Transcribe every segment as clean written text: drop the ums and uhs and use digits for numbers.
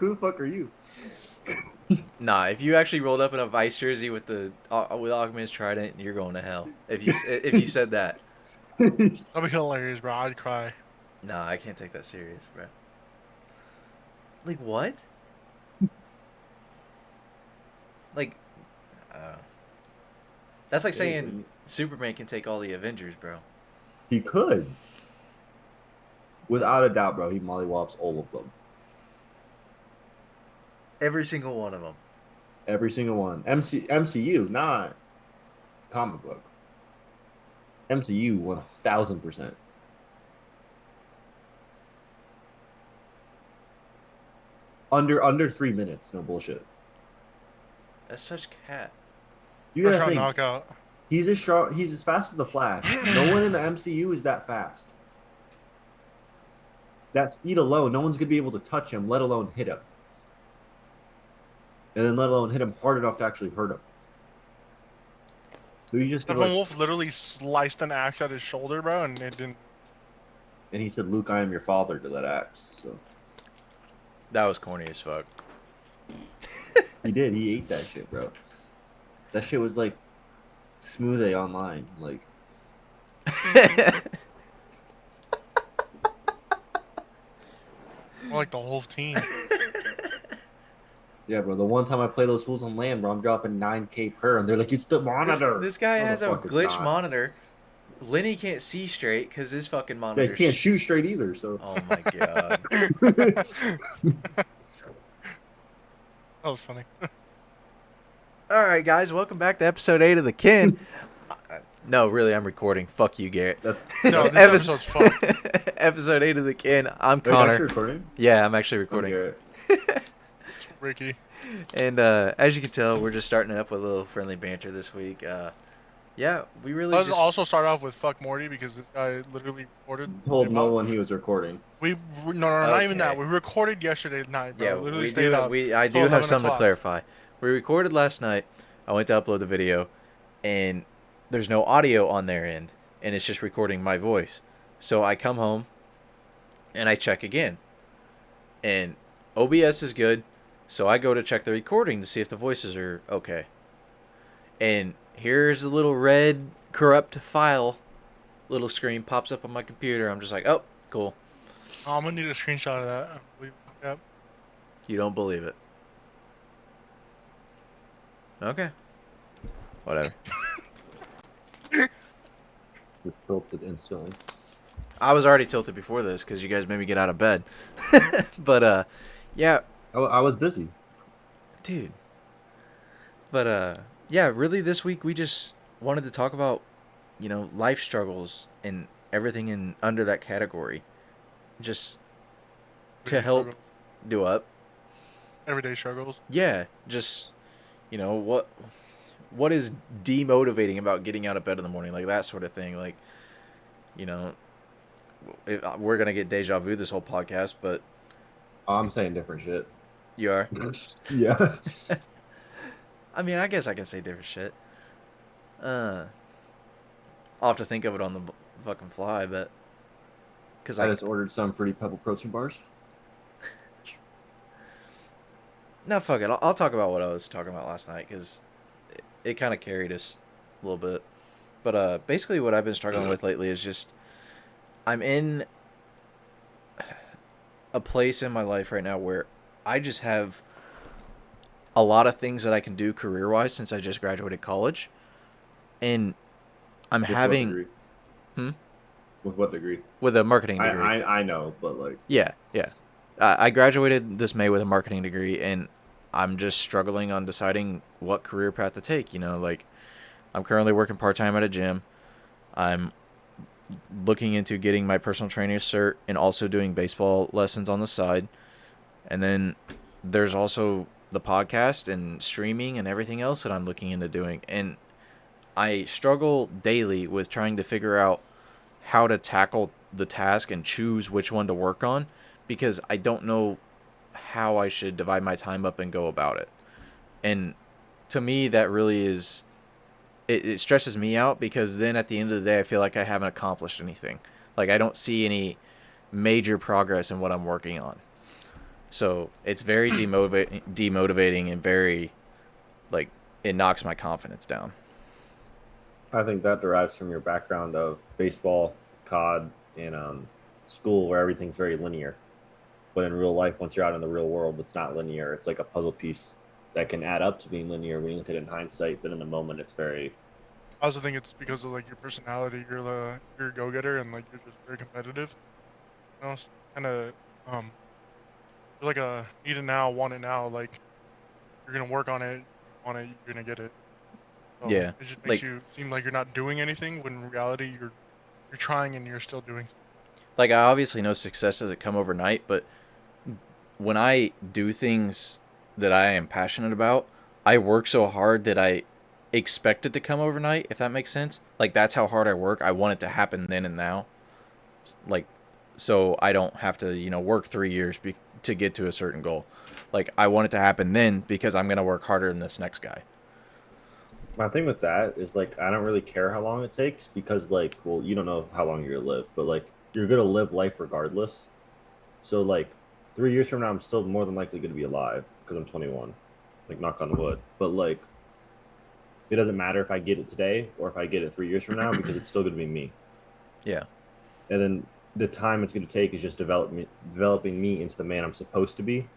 Who the fuck are you? Nah, if you actually rolled up in a Vice jersey with the with Augment's Trident, you're going to hell. If you said that, That'd be hilarious, bro. I'd cry. nah, I can't take that serious, bro. Like what? Like, uh, that's like Hey, saying Superman can take all the Avengers, bro. he could, without a doubt, bro. He mollywops all of them, Every single one of them. every single one. MCU, not comic book. MCU, 1000%. Under 3 minutes, no bullshit. That's such cat. You First gotta round think. knockout. He's as strong. He's as fast as the Flash. No one in the MCU is that fast. That speed alone, no one's gonna be able to touch him, let alone hit him, and then let alone hit him hard enough to actually hurt him. So you just gonna like, Steppenwolf literally sliced an axe at his shoulder, bro, and it didn't. and he said, "Luke, I am your father," to that axe. So That was corny as fuck. he did. He ate that shit, bro. That shit was like smooth A online. Like, More like the whole team. yeah, bro. The one time I play those fools on land, bro, I'm dropping 9K per, and they're like, "It's the monitor." This guy No, the has a fuck it's glitch not. monitor. Lenny can't see straight because his fucking They monitor. can't shoot straight either. So Oh my god. That was funny. All right, guys, welcome back to episode 8 of the Kin. No, really, I'm recording. Fuck you, Garrett. No, this episode's fucked. Episode 8 of the Kin. I'm Wait, Connor. actually recording? Yeah, I'm actually recording. Okay. Ricky. And as you can tell, we're just starting it up with a little friendly banter this week. Yeah, we really Let's just also start off with fuck Morty because this guy literally recorded. Told no one he was recording. No, not even that. Okay. We recorded yesterday night, bro. Yeah, Literally we stayed do. up I till do have 11 something to o'clock. clarify. We recorded last night. I went to upload the video, and there's no audio on their end, and it's just recording my voice. So I come home, and I check again, and OBS is good. So I go to check the recording to see if the voices are okay. And here's a little red corrupt file, little screen pops up on my computer. I'm just like, oh, cool. Oh, I'm gonna need a screenshot of that. Yep. You don't believe it. Okay. Whatever. Just tilted instantly. I was already tilted before this because you guys made me get out of bed. But, yeah. I was busy. Dude. But, yeah, really this week we just wanted to talk about, life struggles and everything in under that category. Just to help do up. Everyday struggles. Yeah, just, what is demotivating about getting out of bed in the morning, like that sort of thing. Like, we're gonna get deja vu this whole podcast, but I'm saying different shit. you are. Yeah. I mean, I guess I can say different shit. I'll have to think of it on the fucking fly, but because I just ordered some Fruity Pebble protein bars. No, fuck it. I'll talk about what I was talking about last night because it kind of carried us a little bit. But basically, what I've been struggling with lately is just I'm in a place in my life right now where I just have a lot of things that I can do career-wise since I just graduated college, and I'm With having what degree? With what degree? with a marketing degree. I know, but like. Yeah. I graduated this May with a marketing degree, and I'm just struggling on deciding what career path to take. Like I'm currently working part-time at a gym. I'm looking into getting my personal trainer cert and also doing baseball lessons on the side. And then there's also the podcast and streaming and everything else that I'm looking into doing. And I struggle daily with trying to figure out how to tackle the task and choose which one to work on because I don't know how I should divide my time up and go about it. And to me, that really is... It stresses me out because then at the end of the day, I feel like I haven't accomplished anything. Like, I don't see any major progress in what I'm working on. So it's very demotivating and very like it knocks my confidence down. I think that derives from your background of baseball, COD, and school, where everything's very linear. But in real life, once you're out in the real world, it's not linear. It's like a puzzle piece that can add up to being linear when you look at it in hindsight. But in the moment, it's very. I also think it's because of like your personality. You're a go-getter and like you're just very competitive. You know, kind of you're like a need it now, want it now. Like you're gonna work on it, want it, you're gonna get it. So Yeah. it just makes Like you seem like you're not doing anything when in reality you're trying and you're still doing. like I obviously know success doesn't come overnight, but when I do things that I am passionate about, I work so hard that I expect it to come overnight, if that makes sense. Like that's how hard I work. I want it to happen then and now. Like so I don't have to, work 3 years to get to a certain goal. Like I want it to happen then because I'm going to work harder than this next guy. My thing with that is like I don't really care how long it takes because like well you don't know how long you're gonna live, but like you're gonna live life regardless. So like 3 years from now, I'm still more than likely gonna be alive because I'm 21. Like knock on wood. But like it doesn't matter if I get it today or if I get it 3 years from now because it's still gonna be me. Yeah. And then the time it's gonna take is just developing me into the man I'm supposed to be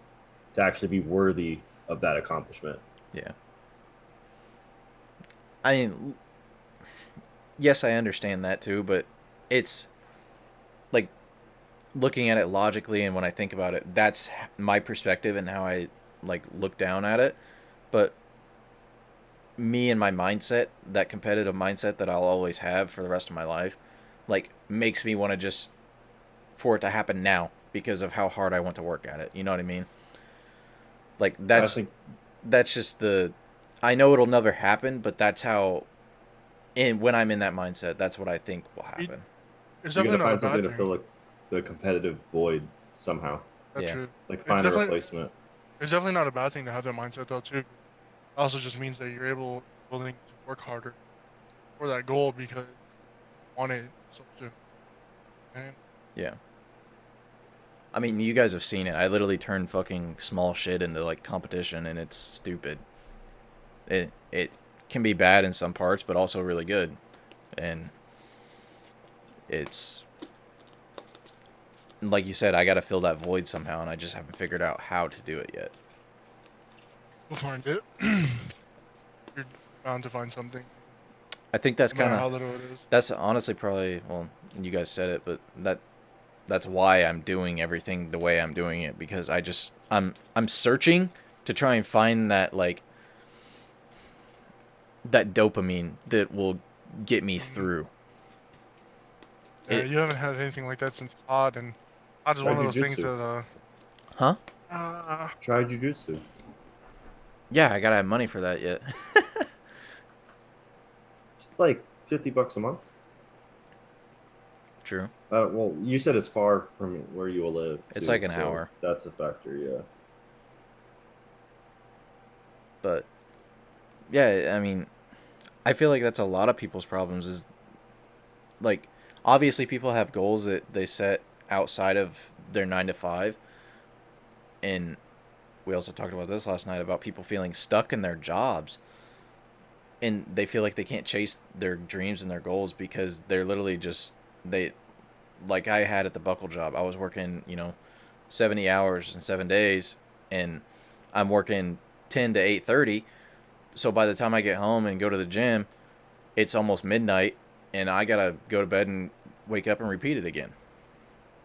to actually be worthy of that accomplishment. Yeah. I mean, yes, I understand that too, but it's like looking at it logically and when I think about it, that's my perspective and how I like look down at it. But me and my mindset, that competitive mindset that I'll always have for the rest of my life, like makes me want to just for it to happen now because of how hard I want to work at it. You know what I mean? Like I that's think that's just the I know it'll never happen, but that's how and when I'm in that mindset, that's what I think will It, happen. it's you're definitely gonna not a find bad something to thing. fill the competitive void somehow. That's Yeah. true. Like It's find a definitely replacement. it's definitely not a bad thing to have that mindset though too. It also just means that willing to work harder for that goal because you want it so soon. And Yeah. I mean, you guys have seen it. I literally turned fucking small shit into like competition and it's stupid. It can be bad in some parts, but also really good. And it's like you said, I got to fill that void somehow and I just haven't figured out how to do it yet. you'll find it. You're bound to find something, I think that's no matter kind of how little it is. that's honestly probably well, you guys said it, but that's why I'm doing everything the way I'm doing it because I'm searching to try and find that like that dopamine that will get me Mhm. through. Yeah, It you haven't had anything like that since COD, and COD is Try one of those things jujitsu. that huh? uh Try jujitsu. Yeah, I got to have money for that yet. Like $50 a month. True. Well, you said it's far from where you will live It's like too, an so hour, that's a factor. Yeah. but yeah, I mean, I feel like that's a lot of people's problems is like obviously people have goals that they set outside of their 9 to 5 and we also talked about this last night about people feeling stuck in their jobs and they feel like they can't chase their dreams and their goals because they're literally just they like I had at the buckle job. I was working, 70 hours in 7 days and I'm working 10 to 8:30. So by the time I get home and go to the gym, it's almost midnight and I got to go to bed and wake up and repeat it again.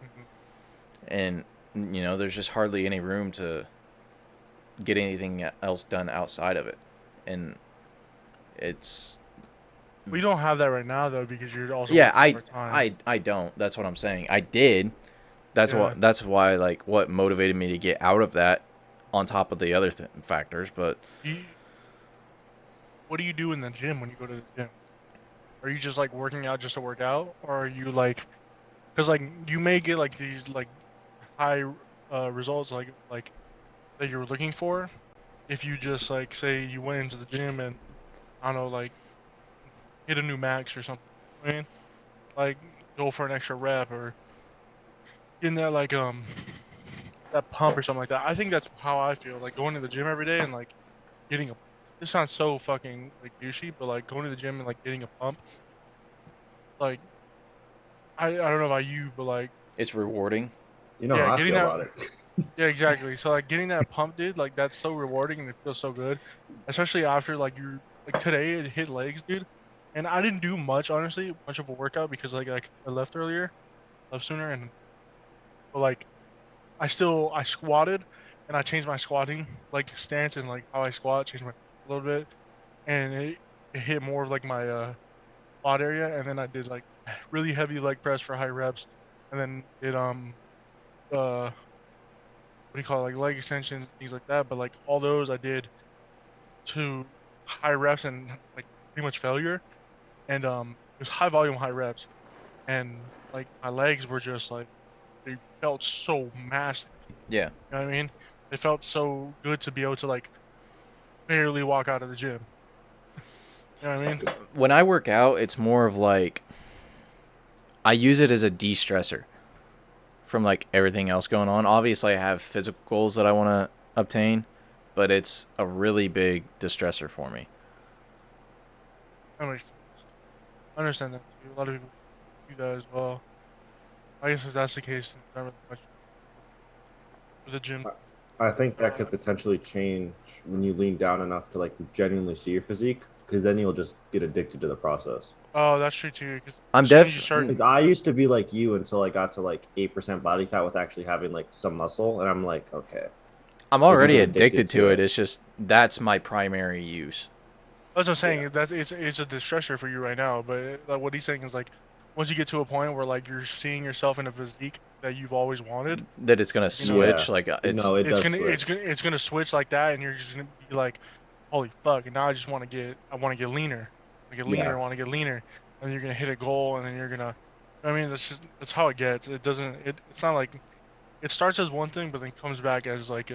mhm. And there's just hardly any room to get anything else done outside of it. And it's We don't have that right now though because you're also yeah, working I part time. I I don't. That's what I'm saying. I did. Yeah. That's why like what motivated me to get out of that on top of the other factors, but You, what do you do in the gym when you go to the gym? Are you just like working out just to work out, or are you like, because like you may get like these like high results like that you're looking for if you just like say you went into the gym and I don't know like hit a new max or something. I mean, like go for an extra rep or getting that like that pump or something like that. I think that's how I feel. Like going to the gym every day and like getting a. This sounds so fucking like douchey, but like going to the gym and like getting a pump. Like I don't know about you, but like It's rewarding. You know yeah, how I getting feel that. about it. Yeah, exactly. So like getting that pump, dude, like that's so rewarding and it feels so good, especially after like you're like today it hit legs, dude, and I didn't do much honestly, much of a workout because like I left earlier, left sooner, and but like I squatted and I changed my squatting like stance and like how I squat, changed my a little bit, and it hit more of like my quad area, and then I did like really heavy leg press for high reps, and then did what do you call it, like leg extensions, things like that. But like all those I did to high reps and like pretty much failure. And it was high volume, high reps. And like my legs were just like they felt so massive. Yeah. You know what I mean? It felt so good to be able to like barely walk out of the gym. You know what I mean? When I work out, it's more of like I use it as a de-stressor from like everything else going on. Obviously, I have physical goals that I want to obtain, but it's a really big distressor for me. That makes sense. I understand that too. A lot of people do that as well. I guess if that's the case, then it's not really much for the gym. I think that Uh, could potentially change when you lean down enough to like genuinely see your physique, because then you'll just get addicted to the process. oh, that's true too. Because I'm as soon as you def start, Because I used to be like you until I got to like 8% body fat with actually having like some muscle, and I'm like, okay, I'm like you already get addicted addicted to to it. it. It's just that's my primary use. that's what I'm Yeah, saying. That it's a distressor for you right now. But like what he's saying is like once you get to a point where like you're seeing yourself in a physique that you've always wanted, That it's gonna you know, yeah. switch. Like it's No, it does switch. it's gonna switch like that, and you're just gonna be like, holy fuck! And now I want to get leaner, Yeah, I want to get leaner, and you're gonna hit a goal, and then you're gonna, I mean, that's how it gets. It doesn't it's not like it starts as one thing, but then comes back as like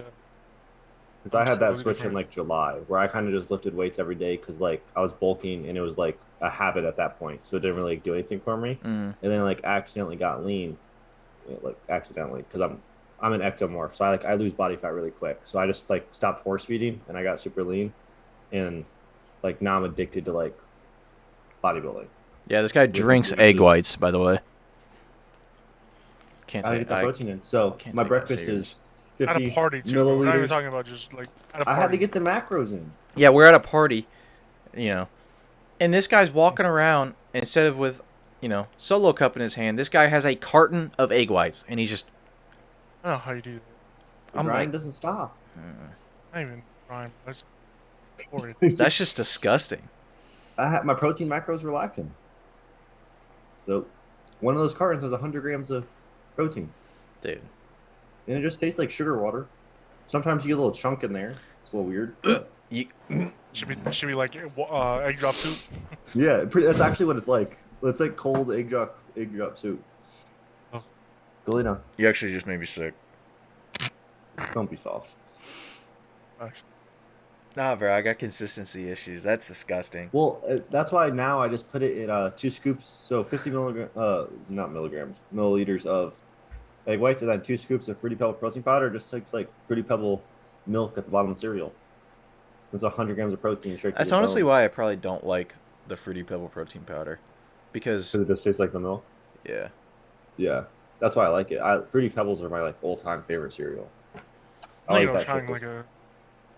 because I something had that completely switch in different. like July where I kind of just lifted weights every day because like I was bulking and it was like a habit at that point, so it didn't really do anything for me. mm, And then like accidentally got lean, like accidentally because I'm an ectomorph, so I lose body fat really quick. So I just like stopped force feeding and I got super lean, and like now I'm addicted to like bodybuilding. yeah. This guy Which drinks is egg just whites. By the way, can't gotta say get the I protein in. So can't my take that breakfast serious. is At a 50 party too. We're not even milliliters. talking about just like at a I had to party. get the macros in. Yeah, we're at a party, you know, and this guy's walking around instead of with, solo cup in his hand. This guy has a carton of egg whites, and he's just. I don't know how you do that. The I'm like, grind doesn't stop. Not even rhyme. That's horrid. that's just disgusting, I had my protein macros were lacking. So one of those cartons has 100 grams of protein, dude. and it just tastes like sugar water. Sometimes you get a little chunk in there. It's a little weird, but You, Should be like egg drop soup. yeah, that's actually what it's like. It's like cold egg drop soup. Oh, Galena, you actually just made me sick. don't be soft. gosh. Nah, bro, I got consistency issues. That's disgusting. Well, that's why now I just put it in 2 scoops, so 50 milligram, not milligrams, milliliters of egg whites, and then 2 scoops of Fruity Pebble protein powder. It just takes like Fruity Pebble milk at the bottom of the cereal. It's 100 grams of protein straight to That's your honestly bone why I probably don't like the Fruity Pebble protein powder, because because it just tastes like the milk. yeah, Yeah, that's why I like it. Fruity Pebbles are my like all-time favorite cereal. I'm I thinking like of that shit. trying like a.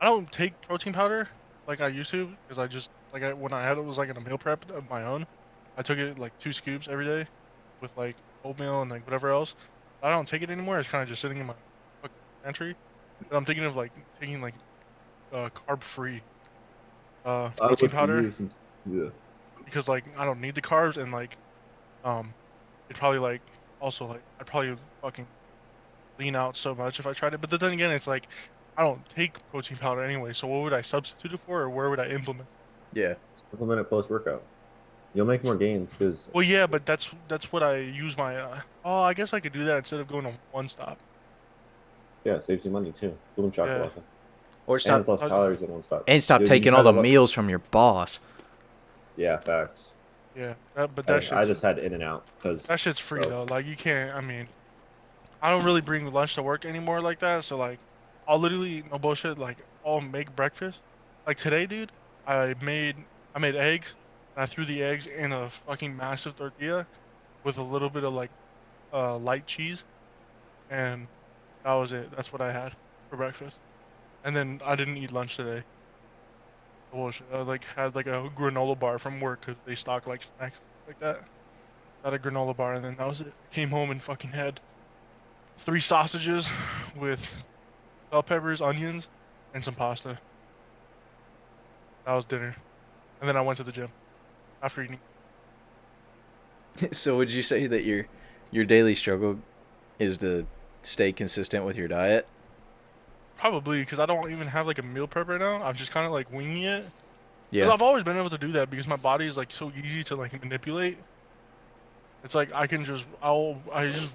I don't take protein powder like I used to because I just like when I had it was like in a meal prep of my own. I took it like 2 scoops every day with like oatmeal and like whatever else. I don't take it anymore. It's kind of just sitting in my fucking pantry. But I'm thinking of like taking like carb free I protein would for powder you since yeah. because like I don't need the carbs and like um it probably like also like I'd probably fucking lean out so much if I tried it. But then again, it's like I don't take protein powder anyway, so what would I substitute it for, or where would I implement? yeah. Supplement it post-workout. You'll make more gains because Well, yeah, but that's what I use my. Oh, I guess I could do that instead of going to one stop. yeah, it saves you money too. Boom Yeah, chocolate. Or And stop it's less uh, calories in one stop. and stop You taking just all had the to look. meals from your boss. Yeah, facts. yeah. But I just had In and Out because that shit's free so though. Like you can't. I mean, I don't really bring lunch to work anymore like that. So like, I'll literally no bullshit. Like, I'll make breakfast. Like today, dude, I made I made eggs. And I threw the eggs in a fucking massive tortilla with a little bit of like light cheese, and that was it. That's what I had for breakfast. And then I didn't eat lunch today. Bullshit. I like had like a granola bar from work because they stock like snacks like that. Had a granola bar, and then that was it. Came home and fucking had three sausages with bell peppers, onions, and some pasta. That was dinner. And then I went to the gym after eating. So would you say that your daily struggle is to stay consistent with your diet? Probably because I don't even have like a meal prep right now. I'm just kind of like winging it. Because Yeah. I've always been able to do that because my body is like so easy to like manipulate. It's like I just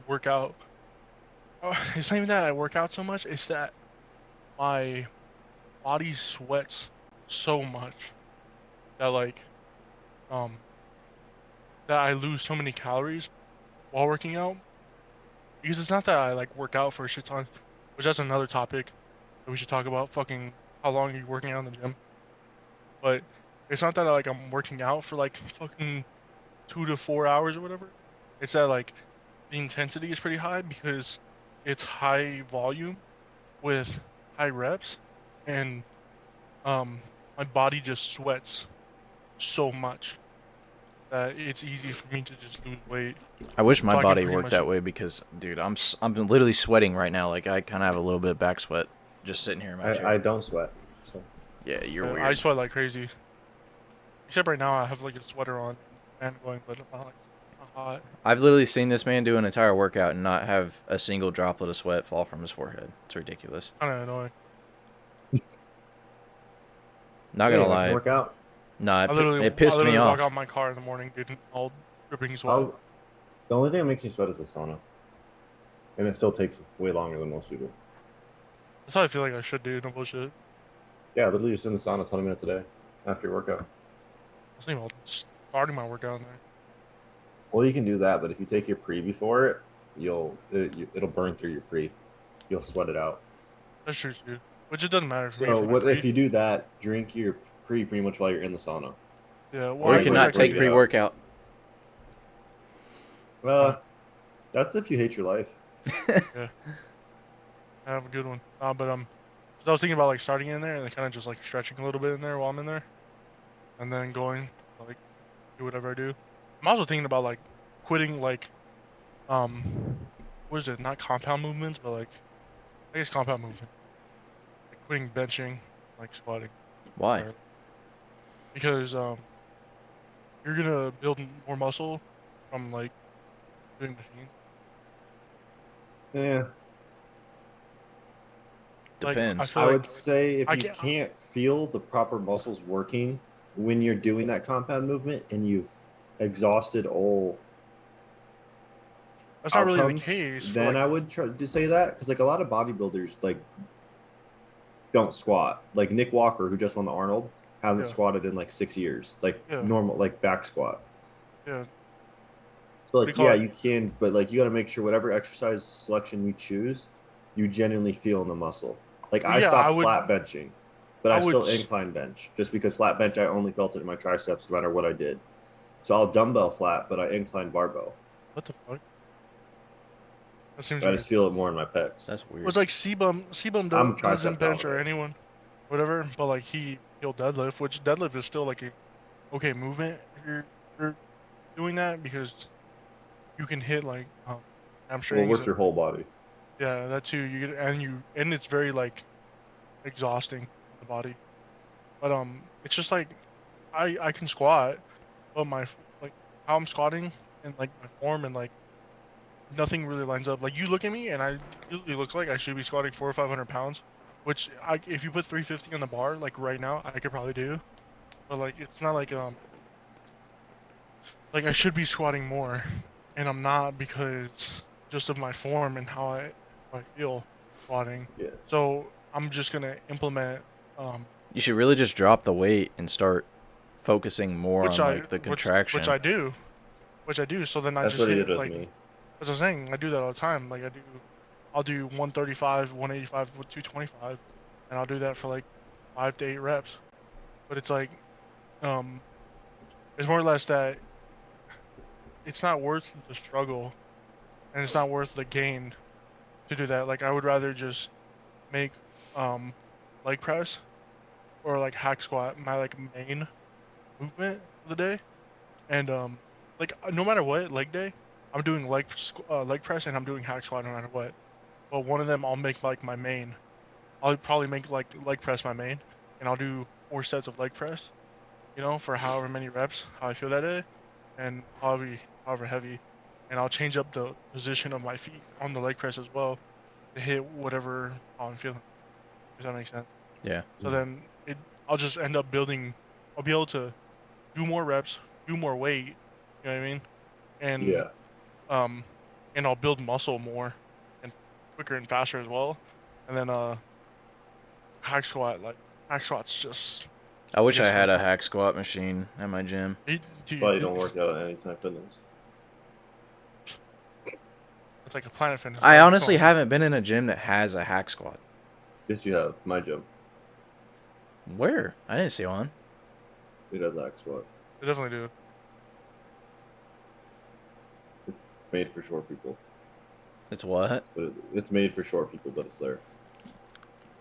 work out. It's not even that I work out so much. It's that my body sweats so much that like um that I lose so many calories while working out. Because it's not that I like work out for a shit ton, which that's another topic that we should talk about. Fucking how long are you working out in the gym? But it's not that I'm working out for like fucking 2 to 4 hours or whatever. It's that like the intensity is pretty high because it's high volume with high reps, and my body just sweats so much that it's easy for me to just lose weight. I wish my So I can body pretty worked much that way because, dude, I'm literally sweating right now. Like I kind of have a little bit of back sweat just sitting here in my I chair. don't sweat. So Yeah, you're I weird. sweat like crazy. Except right now I have like a sweater on and going, but I'm not like not hot. I've literally seen this man do an entire workout and not have a single droplet of sweat fall from his forehead. It's ridiculous. Kind of annoying. Not yeah, gonna I can lie. work out. Nah, it I pissed me literally walk out off. my car in the morning, dude, all dripping sweat. I'll, the only thing that makes me sweat is the sauna, and it still takes way longer than most people. That's how I feel like I should do. No bullshit. Yeah, literally just in the sauna 20 minutes a day after your workout. I was thinking about starting my workout in there. Well, you can do that, but if you take your pre before it, it'll burn through your pre. You'll sweat it out. That's true, dude. Which it doesn't matter for me So for my what if pre. you do that? Drink your pre pretty much while you're in the sauna. Yeah, well, Or you Like I cannot break take it could. up. pre-workout. Uh, That's if you hate your life. yeah, I have a good one. But 'cause I was thinking about like starting in there and then kind of just like stretching a little bit in there while I'm in there, and then going like do whatever I do. I'm also thinking about like quitting like what is it? Not compound movements, but like I guess compound movement. Like quitting benching, like squatting, Why? or because you're gonna build more muscle from like doing machines. Yeah, Like I Depends. feel I would like say if I you can't. can't feel the proper muscles working when you're doing that compound movement and you've exhausted all That's not really the outcomes, case for then like. I would try to say that because like a lot of bodybuilders like don't squat. Like Nick Walker, who just won the Arnold, hasn't Yeah, squatted in like 6 years, like yeah, normal, like back squat. yeah. So What do you like call yeah, it? you can, but like you got to make sure whatever exercise selection you choose, you genuinely feel in the muscle. Like Well, I yeah, stopped flat benching, but I I would. still incline bench just because flat bench I only felt it in my triceps no matter what I did. So I'll dumbbell flat, but I incline barbell. What the fuck? That seems I weird. just feel it more in my pecs. That's Well, weird. it's like Sebum I'm doesn't tricep bench or dominant. anyone, whatever. But like he'll deadlift, which deadlift is still like a okay movement if you're doing that because you can hit like Well, it hamstrings works and your whole body. yeah, that too. You get and it's very like exhausting on the body. But it's just like I can squat, but like how I'm squatting and like my form and like nothing really lines up. Like you look at me and I it looks like I should be squatting 400 or 500 pounds, which if you put 350 on the bar like right now I could probably do. But like it's not like I should be squatting more, and I'm not because just of my form and how I feel squatting. Yeah. So I'm just gonna implement um You should really just drop the weight and start focusing more which on I like the which contraction. I do, which I do. So then I That's just what he hit did with like me. as I was saying, I do that all the time. Like I do. I'll do 135, 185 with 225, and I'll do that for like 5 to 8 reps. But it's like, um, it's more or less that it's not worth the struggle and it's not worth the gain to do that. Like I would rather just make um leg press or like hack squat my like main movement of the day. And like no matter what leg day, I'm doing leg press and I'm doing hack squat no matter what. But one of them I'll make like my main. I'll probably make like leg press my main, and I'll do 4 sets of leg press. For however many reps, how I feel that day, and however heavy, and I'll change up the position of my feet on the leg press as well to hit whatever how I'm feeling. Does that make sense? Yeah. So then I'll just end up building. I'll be able to do more reps, do more weight. You know what I mean? And Yeah. um, and I'll build muscle more and quicker and faster as well. And then hack squat, like hack squat's just, I I wish I guess, had a hack squat machine at my gym. But you dude, don't work out at Anytime Fitness. it's like a Planet Fitness, I bro. Come honestly on. haven't been in a gym that has a hack squat. Yes, you have. My gym. Where? I didn't see one. It has Axe squat. They definitely do. It's made for short people. It's what? But it's made for short people, but it's there.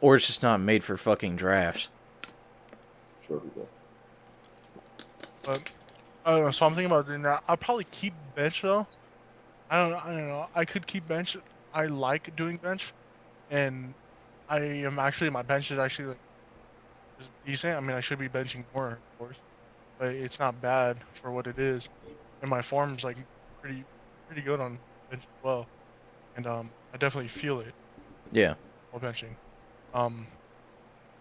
Or it's just not made for fucking drafts. Short people. But I don't know. So I'm thinking about doing that. I'll probably keep bench though. I don't know. I could keep bench. I like doing bench, and I am actually my bench is actually like is decent. I mean, I should be benching more, of course, but it's not bad for what it is. And my form's like pretty pretty good on bench as well. And I definitely feel it Yeah. while benching. Um,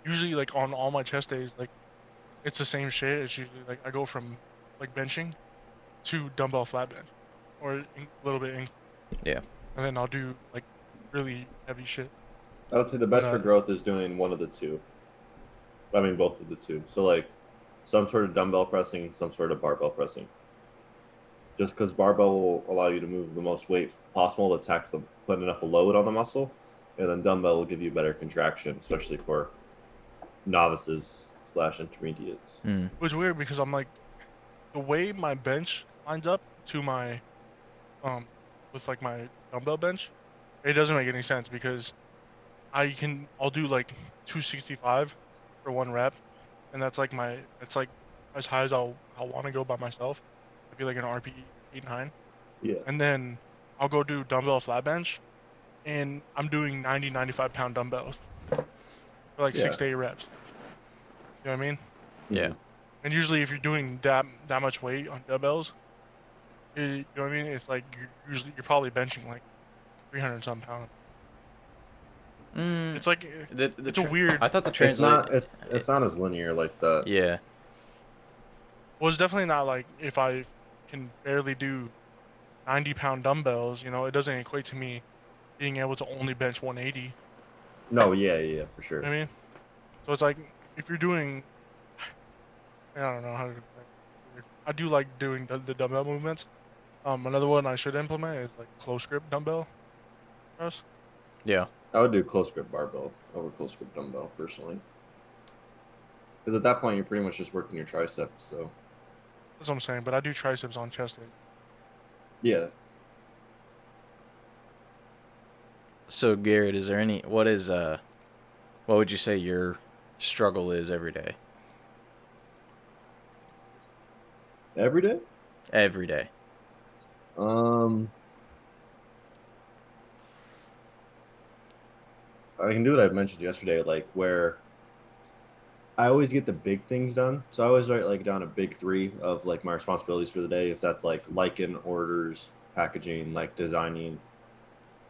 Usually like on all my chest days, like it's the same shit. It's usually like I go from like benching to dumbbell flat bench, or a little bit, Yeah. and then I'll do like really heavy shit. I would say the But best for growth is doing one of the two. I mean, both of the two. So, like, some sort of dumbbell pressing, some sort of barbell pressing. Just because barbell will allow you to move the most weight possible to tax the put enough load on the muscle, and then dumbbell will give you better contraction, especially for novices slash intermediates. Mm. it was weird because I'm like the way my bench lines up to my um with like my dumbbell bench, it doesn't make any sense because I'll do like 265 for 1 rep, and that's like as high as I'll want to go by myself. It'd be like an RP 8-9, Yeah, and then I'll go do dumbbell flat bench, and I'm doing 95 pound dumbbells for like yeah. 6 to 8 reps. You know what I mean? Yeah. Mhm. And usually, if you're doing that much weight on dumbbells, you know what I mean? It's like you're probably benching like 300 some pounds. Mm. It's like The it's a weird. I thought the It's translate. not it's not as linear like that. Yeah. Well, it's definitely not like if I can barely do 90 pound dumbbells. It doesn't equate to me being able to only bench 180. No, yeah, for You sure. know what I mean? So it's like if you're doing, I don't know how to. I do like doing the dumbbell movements. Another one I should implement is like close grip dumbbell press. Yeah. I would do close grip barbell over close grip dumbbell personally, because at that point you're pretty much just working your triceps. So That's what I'm saying. But I do triceps on chest days. yeah, So Garrett, is there any what would you say your struggle is every day? every day. Every day. Um, I can do what I mentioned yesterday, like where I always get the big things done. So I always write like down a big three of like my responsibilities for the day. If that's like in orders, packaging, like designing,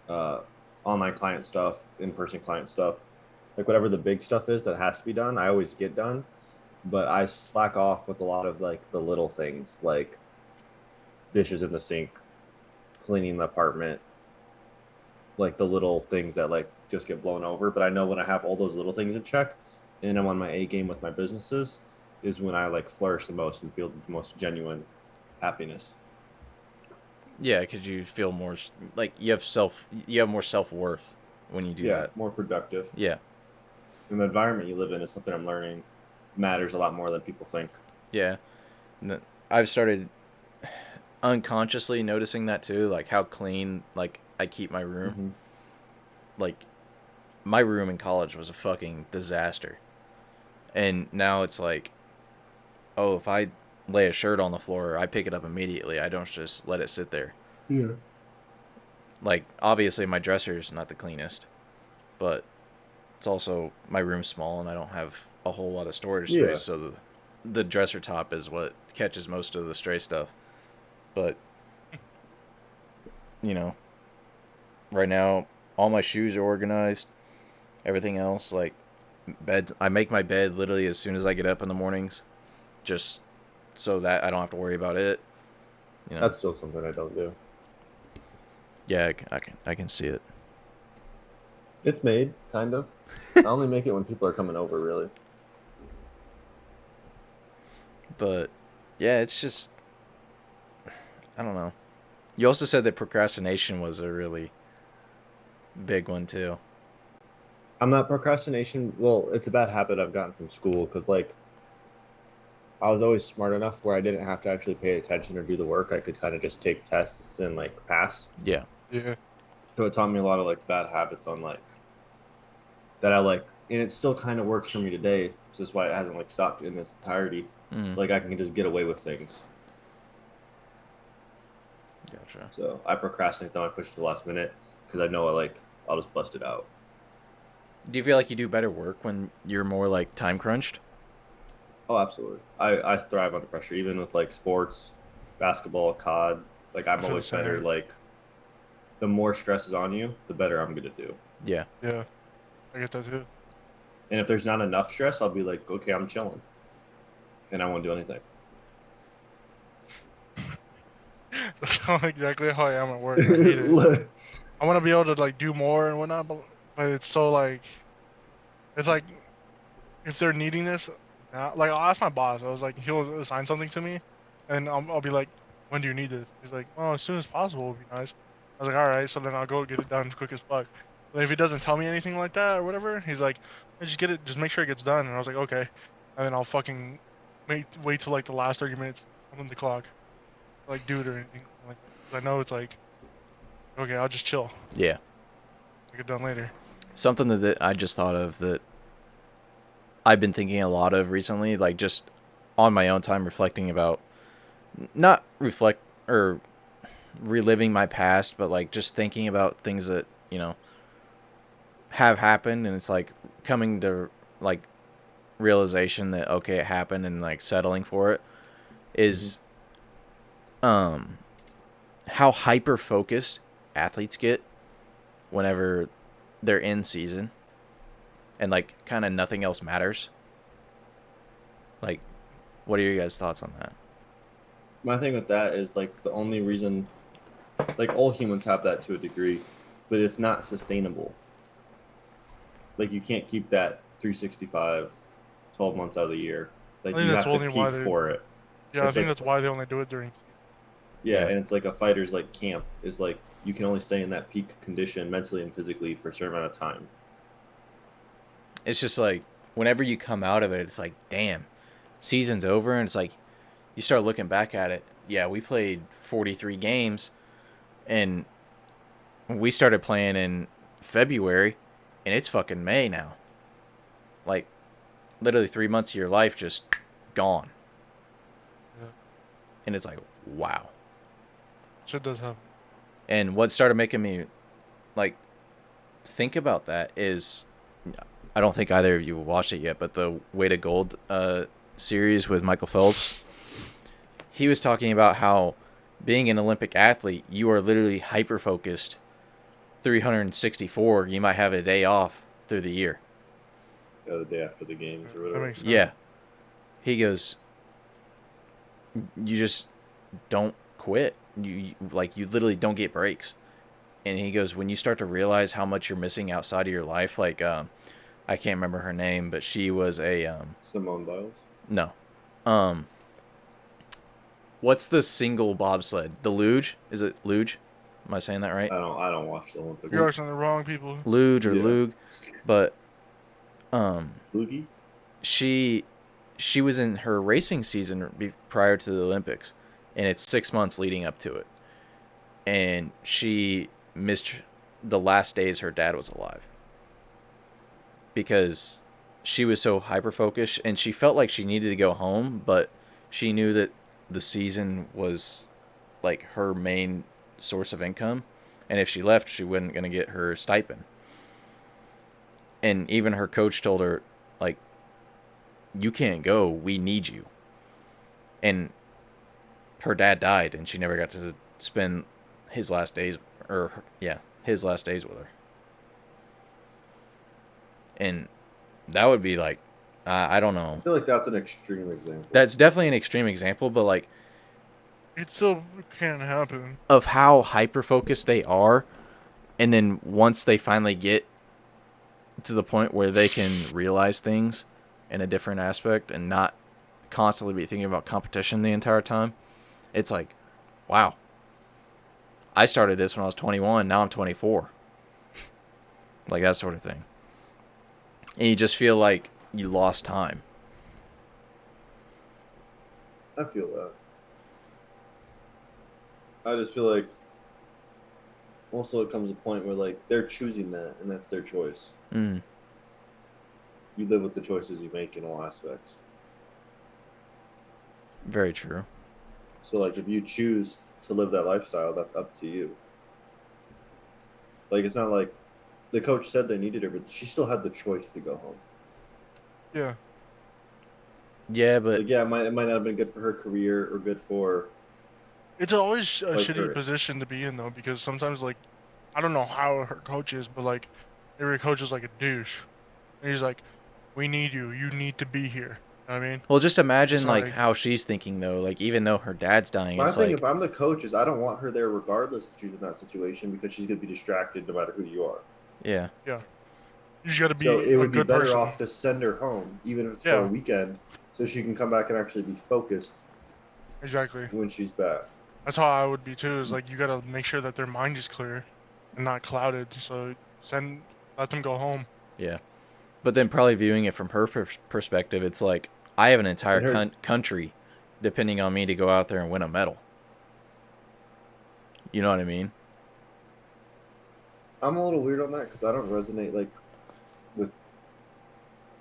uh, online client stuff, in person client stuff, like whatever the big stuff is that has to be done, I always get done. But I slack off with a lot of like the little things, like dishes in the sink, cleaning the apartment, like the little things that like just get blown over. But I know when I have all those little things in check and I'm on my A game with my businesses is when I like flourish the most and feel the most genuine happiness. Yeah, because you feel more like you have more self worth when you do Yeah, that. more productive. Yeah, And the environment you live in is something I'm learning matters a lot more than people think. yeah. I've started unconsciously noticing that too, like how clean like I keep my room. Hmm. Like my room in college was a fucking disaster, and now it's like, oh, if I lay a shirt on the floor, I pick it up immediately. I don't just let it sit there. Yeah. Like obviously my dresser is not the cleanest, but it's also my room's small and I don't have a whole lot of storage space, Yeah. so the dresser top is what catches most of the stray stuff. But you know, right now all my shoes are organized. Everything else, like bed, I make my bed literally as soon as I get up in the mornings, just so that I don't have to worry about it. You know, That's still something I don't do. yeah, I can see it. It's made, kind of. I only make it when people are coming over, really. But yeah, it's just I don't know. You also said that procrastination was a really big one too. I'm not procrastination. Well, it's a bad habit I've gotten from school because, like, I was always smart enough where I didn't have to actually pay attention or do the work. I could kind of just take tests and, like, pass. Yeah, Yeah. So it taught me a lot of, like, bad habits on, like, that I like. And it still kind of works for me today. So that's why it hasn't, like, stopped in its entirety. mm, Like, I can just get away with things. gotcha. So I procrastinate, then I push it to the last minute because I know I'll just bust it out. Do you feel like you do better work when you're more like time crunched? Oh, absolutely. I thrive under pressure, even with like sports, basketball, COD. Like I I'm feel the always better. same. Like the more stress is on you, the better I'm gonna do. Yeah, Yeah. I get that too. And if there's not enough stress, I'll be like, okay, I'm chilling, and I won't do anything. That's how exactly how I am at work, and I hate it. I want to be able to like do more and whatnot, but it's so like it's like if they're needing this now, like I'll ask my boss. I was like, he'll assign something to me, and I'll be like, when do you need this? He's like, well, as soon as possible would be nice. I was like, all right, so then I'll go get it done as quick as fuck. But if he doesn't tell me anything like that or whatever, he's like, "Hey, just get it, just make sure it gets done." And I was like, okay, and then I'll fucking wait till like the last 30 minutes on the clock, like do it or anything like that. 'Cause I know it's like, okay, I'll just chill, yeah. get it done later. Something that I just thought of that I've been thinking a lot of recently, like just on my own time reflecting about not reflect or reliving my past, but like just thinking about things that, have happened and it's like coming to like realization that okay, it happened and like settling for it Hmm. is um how hyper focused athletes get whenever they're in season and like kind of nothing else matters. Like what are your guys' thoughts on that? My thing with that is like the only reason, like all humans have that to a degree, but it's not sustainable. Like you can't keep that 365, 12 months out of the year. I Like think you that's have to only why peak they, for it. yeah, I It's think like that's why they only do it during season. yeah, Yeah. and it's like a fighter's like camp is like you can only stay in that peak condition mentally and physically for a certain amount of time. It's just like whenever you come out of it, it's like, damn, season's over and it's like you start looking back at it. Yeah, we played 43 games and we started playing in February and it's fucking May now. Like literally 3 months of your life just gone. Yeah, And it's like, wow. shit does happen. And what started making me like think about that is I don't think either of you watched it yet, but the Way to Gold series with Michael Phelps, he was talking about how being an Olympic athlete, you are literally hyper focused 364. You might have a day off through the year. The day after the games or That whatever. makes sense. Yeah. He goes, you just don't quit. You literally don't get breaks. And he goes, when you start to realize how much you're missing outside of your life, like I can't remember her name, but she was a Simone Biles. no, um, what's the single bobsled? The luge? Is it luge? Am I saying that right? I don't watch the Olympics. You're asking the wrong people. Luge or Yeah, luge, but um, Boogie. she she was in her racing season prior to the Olympics, and it's 6 months leading up to it, and she missed the last days her dad was alive because she was so hyper focused and she felt like she needed to go home, but she knew that the season was like her main source of income, and if she left, she wasn't gonna get her stipend. And even her coach told her, like, you can't go. We need you. And her dad died, and she never got to spend his last days, or yeah, his last days with her. And that would be like, I don't know. I feel like that's an extreme example. That's definitely an extreme example, but like It still can happen. of how hyper focused they are, and then once they finally get to the point where they can realize things in a different aspect and not constantly be thinking about competition the entire time, it's like, wow. I started this when I was 21. Now I'm 24. Like that sort of thing. And you just feel like you lost time. I feel that. I just feel like also it comes a point where like they're choosing that and that's their choice. Mm, You live with the choices you make in all aspects. very true. So like if you choose to live that lifestyle, that's up to you. Like it's not like the coach said they needed her, but she still had the choice to go home. Yeah. Yeah, but Like yeah, it might not have been good for her career or good for It's always a like shitty her. position to be in though, because sometimes like I don't know how her coach is, but like every coach is like a douche. And he's like, "We need you. You need to be here." You know what I mean? well, just It's imagine like like, how she's thinking though. Like even though her dad's dying, My it's thing, if like, I'm the coach, is I don't want her there regardless if she's in that situation because she's gonna be distracted no matter who you are. yeah, yeah, you just got to So be it a would be good better person. off to send her home, even if it's for a Yeah, weekend, so she can come back and actually be focused exactly. when she's back. That's how I would be too. Is like you got to make sure that their mind is clear and not clouded. So let them go home. yeah. But then probably viewing it from her perspective, it's like I have an entire And her, country depending on me to go out there and win a medal. You know what I mean? I'm a little weird on that because I don't resonate like with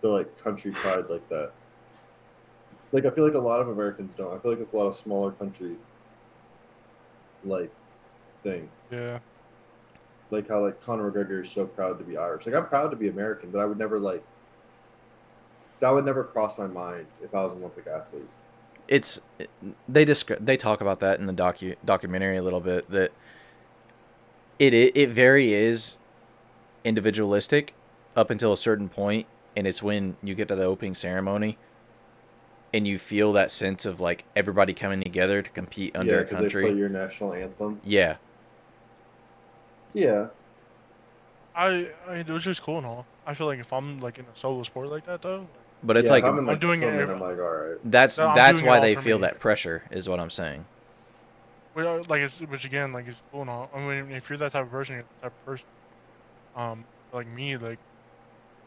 the like country pride like that. Like I feel like a lot of Americans don't. I feel like it's a lot of smaller country like thing. Yeah, Like how like Conor McGregor is so proud to be Irish. Like I'm proud to be American, but I would never like that would never cross my mind if I was an Olympic athlete. It's they talk about that in the documentary a little bit that it very is individualistic up until a certain point, and it's when you get to the opening ceremony and you feel that sense of like everybody coming together to compete under Yeah, a because they play country. your national anthem. Yeah, Yeah, it was just cool and all. I feel like if I'm like in a solo sport like that though, like, but it's yeah. If like I'm in I'm like doing swimming, it. I'm like, all right. I'm that's doing it why all they for feel me. that pressure is what I'm saying. Like which again, like it's cool and all. I mean, if you're that type of person, you're that type of person. Like me, like,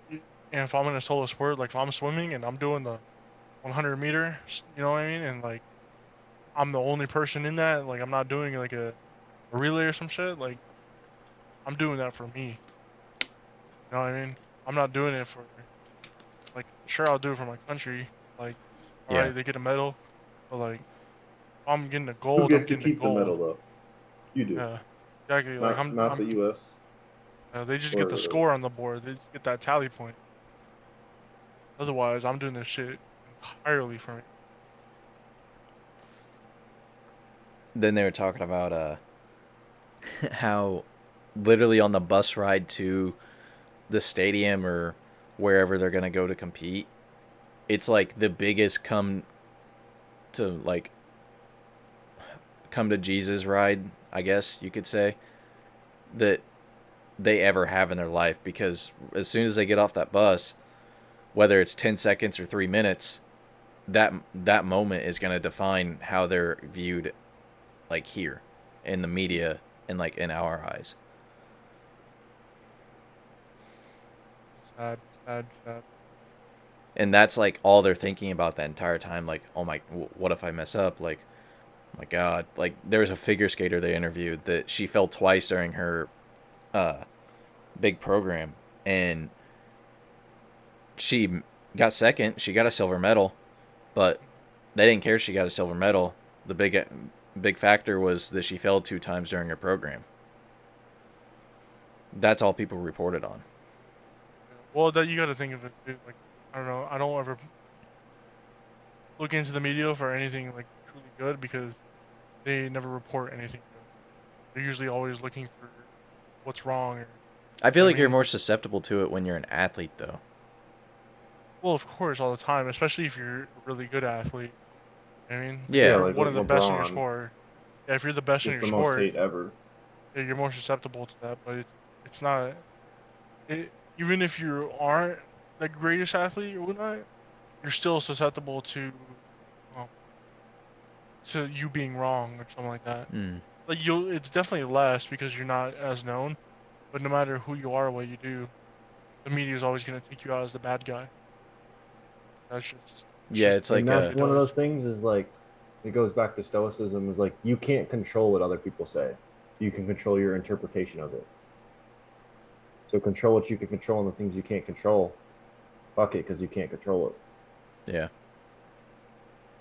and if I'm in a solo sport, like if I'm swimming and I'm doing the 100 meter, you know what I mean, and like I'm the only person in that, like I'm not doing like a relay or some shit. Like I'm doing that for me. You know what I mean? I'm not doing it for like sure I'll do it for my country. Like, all Yeah, right, they get a medal, but like if I'm getting the Who gold, I'm gets to getting the keep the medal gold. though? You do. Yeah, exactly. Like Not the U.S. they just get the or score on the board. They just get that tally point. Otherwise, I'm doing this shit entirely for me. then they were talking about how literally on the bus ride to the stadium or wherever they're gonna go to compete, it's like the biggest to like come to Jesus ride, I guess you could say, that they ever have in their life, because as soon as they get off that bus, whether it's 10 seconds or 3 minutes, that moment is going to define how they're viewed, like here in the media and like in our eyes. Sad, sad, sad. And that's like all they're thinking about that entire time. Like, oh my, what if I mess up? Like, oh my God. Like, there was a figure skater they interviewed that she fell twice during her uh, big program, and she got second. She got a silver medal, but they didn't care she got a silver medal. The big factor was that she fell 2 times during her program. That's all people reported on. Yeah. Well, that you got to think of it, dude. Like, I don't know. I don't ever look into the media for anything like truly good because they never report anything good. They're usually always looking for what's wrong. Or, I feel I like you're mean, more susceptible to it when you're an athlete, though. well, of course, all the time, especially if you're a really good athlete. I mean, like if Yeah, Yeah, you're like one with of the best in your LeBron, sport, yeah, if you're the best in gets your the most sport, hate ever. yeah, you're more susceptible to that. But it's not. Even if you aren't the greatest athlete or whatnot, you're still susceptible um, to you being wrong or something like that. mm. Like it's definitely less because you're not as known. But no matter who you are or what you do, the media is always going to take you out as the bad guy. It's Yeah, just it's And like that's it one of does. those things is like, it goes back to stoicism is like, you can't control what other people say. You can control your interpretation of it. So control what you can control and the things you can't control. Fuck it, because you can't control it. yeah,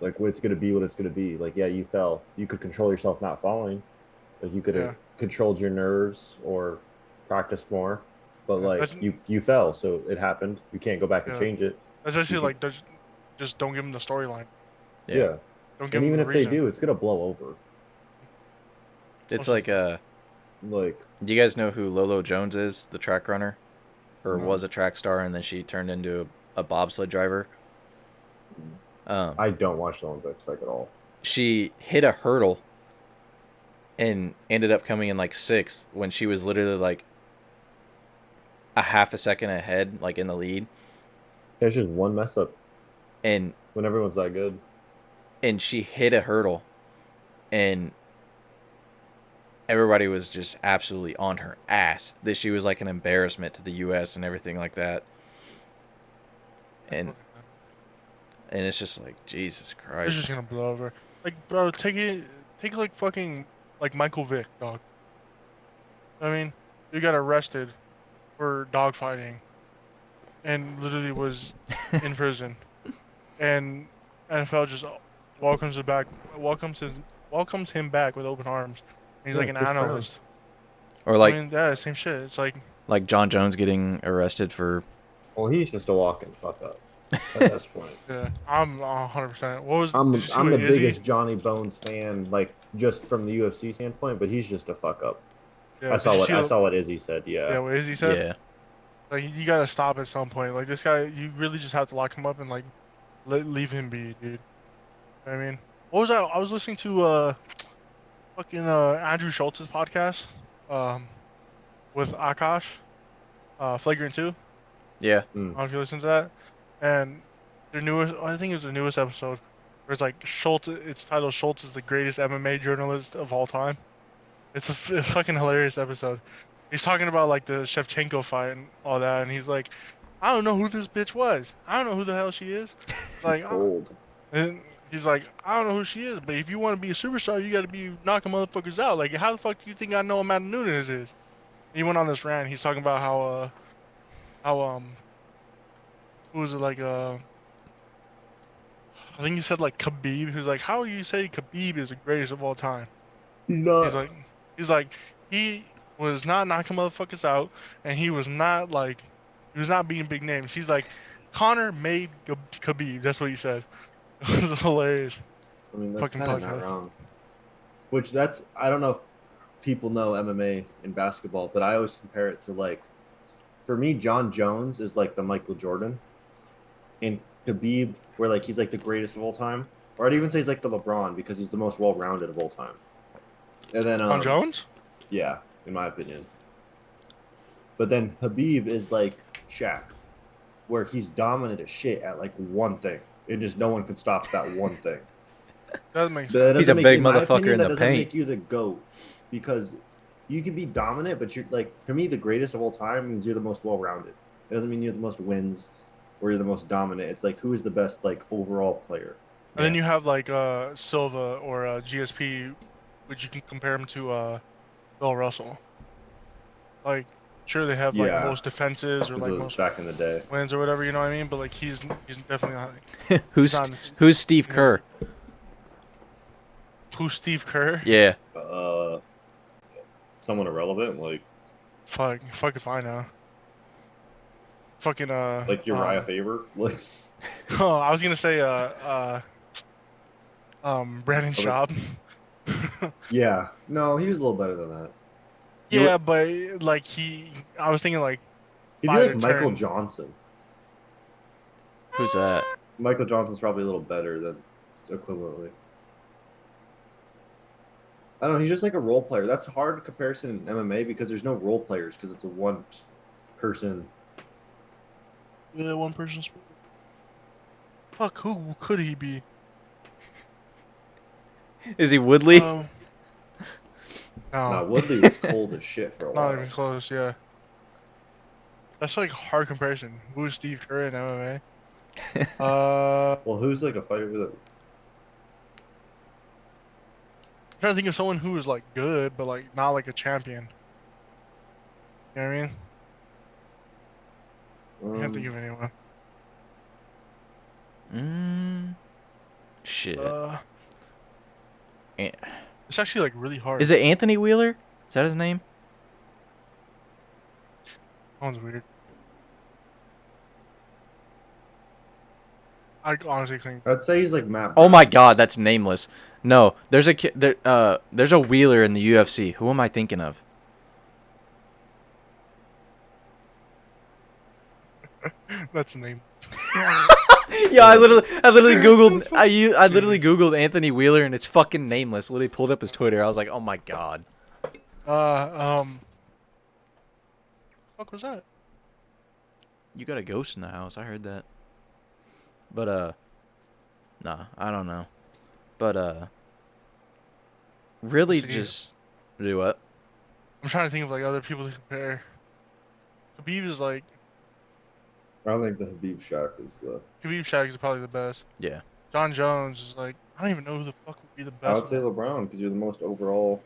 Like, it's going to be what it's going to be. Like, yeah, you fell. You could control yourself not falling. Like, you could have Yeah, controlled your nerves or practiced more. But yeah. like, you fell, so it happened. You can't go back and Yeah. change it. That's You actually could, like just don't give them the storyline. yeah. yeah. Don't give And them even the if they reason. do, it's going to blow over. It's Most of like the time. Like, do you guys know who Lolo Jones is, the track runner, or No. was a track star, and then she turned into a bobsled driver? Um, I don't watch the Olympics like at all. she hit a hurdle and ended up coming in like sixth when she was literally like a half a second ahead, like in the lead, There's just one mess up and when everyone's that good. she hit a hurdle, and everybody was just absolutely on her ass that she was like an embarrassment to the U.S. and everything like that. That's And fucking nuts. it's just like Jesus It's just Christ. gonna blow over. Like, bro, take like fucking like Michael Vick, dog. I mean, you got arrested for dogfighting and literally was in prison, and NFL just welcomes him back, welcomes him back with open arms. And he's Yeah, like an Chris Brown. analyst. Or I like mean, yeah, same shit. It's like, John Jones getting arrested for Well, he's just a walking fuck up at this point. yeah, I'm 100%. Did I'm you see I'm what the Izzy? biggest Johnny Bones fan, like just from the UFC standpoint, but he's just a fuck up. Yeah, did you see I saw what Izzy said. yeah, Yeah, what Izzy said? yeah. Like, you gotta stop at some point. Like, this guy, you really just have to lock him up and like leave him be, dude. I mean, what was that? I was listening to fucking Andrew Schultz's podcast, um, with Akash, Flagrant 2. Yeah. I mm. don't know if you listened to that. And their newest, I think it was the newest episode, where it's like Schultz, it's titled Schultz is the greatest MMA journalist of all time. It's a fucking hilarious episode. He's talking about like the Shevchenko fight and all that, and he's like, I don't know who this bitch was. I don't know who the hell she is. He's Like, cold. and he's like, I don't know who she is, but if you want to be a superstar, you got to be knocking motherfuckers out. Like, how the fuck do you think I know Amanda Nunes is? He went on this rant. He's talking about how who was it like I think he said like Khabib. He was like, how do you say Khabib is the greatest of all time? He's He's not. like, he's like, he was not knocking motherfuckers out, and he was not like, he was not beating big names. He's like, Connor made Khabib. That's what he said. It was hilarious. I mean, that's Fucking kind of not podcast. wrong. Which that's I don't know if people know MMA in basketball, but I always compare it to like for me, John Jones is like the Michael Jordan, and Khabib, where like he's like the greatest of all time, or I'd even say he's like the LeBron because he's the most well-rounded of all time. And then On Jones? yeah, in my opinion. But then Habib is like Shaq, where he's dominant as shit at like one thing. and just no one could stop that one thing. That makes But that sense. He's a doesn't make, big in my motherfucker opinion, in that the doesn't paint. make you the GOAT because you can be dominant, but you're like, for me, the greatest of all time means you're the most well rounded. It doesn't mean you're the most wins or you're the most dominant. It's like, who is the best, like, overall player? And then Yeah. you have like Silva or GSP, which you can compare him to Bill Russell. Like, sure they have like Yeah, most defenses or because like of most back in the day. wins or whatever, you know what I mean? But like he's definitely not he's who's not who's Steve you know Kerr? who's Steve Kerr? Yeah. Uh, Someone irrelevant, Fuck if I know. Fucking like Uriah Faber, like, oh, I was gonna say Brandon I was like, Schaub. yeah, no, he was a little better than that. You Yeah, but like I was thinking like He'd be five like to Michael turn. Johnson. who's that? Michael Johnson's probably a little better than equivalently. I don't know. He's just like a role player. That's a hard comparison in MMA because there's no role players because it's a one person. Yeah, one person sport. Fuck, who could he be? Is he Woodley? Um, no, Now Woodley was cold as shit for a not even while. close. Yeah, that's like hard comparison. Who's Steve Kerr in MMA? Well, who's like a fighter that I'm trying to think of someone who is like good, but like not like a champion. You know what I mean? I can't think um of anyone. Mm, shit. Uh, An- it's actually like really hard. Is it Anthony Wheeler? Is that his name? That one's weird. I honestly think I'd say he's like Matt Oh my Brown. god, that's nameless. No, there's a there's a Wheeler in the UFC. Who am I thinking of? that's a name. Yeah, I literally googled That's fucking I literally stupid. googled Anthony Wheeler and it's fucking nameless. Literally pulled up his Twitter. I was like, "Oh my god." Uh, fuck was that? You got a ghost in the house. I heard that. But nah, I don't know. But really Let's see. just do what? I'm trying to think of like other people to compare. Khabib is like I don't think the Habib Shaq is the. Khabib Shaq is probably the best. Yeah. John Jones is like I don't even know who the fuck would be the I best would of say them. LeBron because you're the most overall,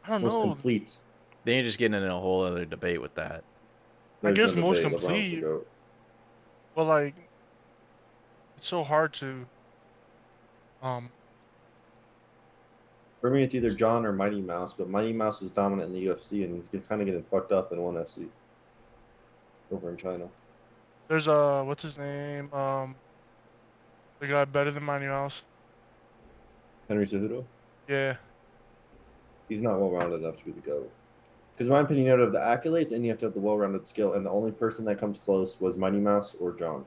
I don't most know. complete. Then you're just getting in a whole other debate with that. I There's no guess most debate. LeBron's the complete, goat. but like it's so hard to um. For me, it's either John or Mighty Mouse, but Mighty Mouse was dominant in the UFC, and he's kind of getting fucked up in ONE FC over in China. There's what's his name? The guy better than Mighty Mouse. Henry Cejudo, Yeah. he's not well rounded enough to be the GOAT. Because in my opinion, you have to have the accolades and you have to have the well rounded skill, and the only person that comes close was Mighty Mouse or John.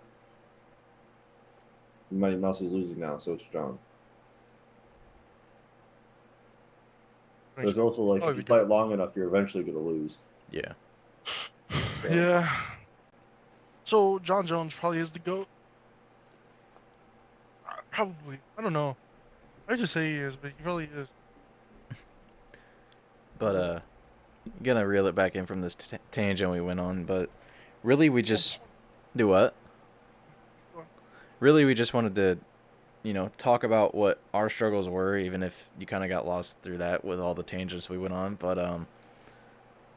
Mighty Mouse is losing now, so it's John. There's also like Oh, if you fight long enough, you're eventually gonna lose. Yeah. So, yeah. So John Jones probably is the GOAT. Probably. I don't know. I just say he is, but he probably is. But gonna reel it back in from this tangent we went on, but really we just do what? Really we just wanted to, talk about what our struggles were, even if you kind of got lost through that with all the tangents we went on. But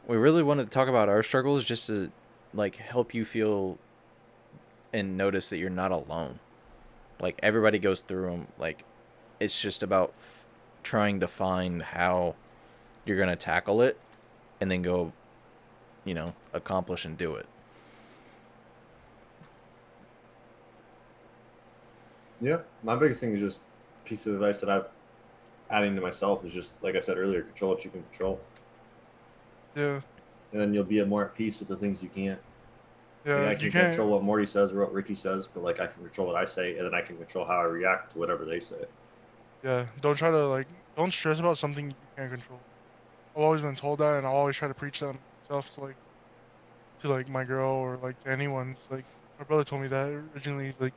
we really wanted to talk about our struggles just to like help you feel and notice that you're not alone. Like everybody goes through them. Like it's just about trying to find how you're gonna tackle it, and then go, accomplish and do it. yeah, my biggest thing is just piece of advice that I'm adding to myself is just like I said earlier, control what you can control, Yeah. and then you'll be more at peace with the things you can't. Like Yeah. I You can can't. control what Morty says or what Ricky says, but like I can control what I say, and then I can control how I react to whatever they say. Yeah. Don't try to like. Don't stress about something you can't control. I've always been told that, and I always try to preach that myself to like my girl or like to anyone. It's like my brother told me that originally. Like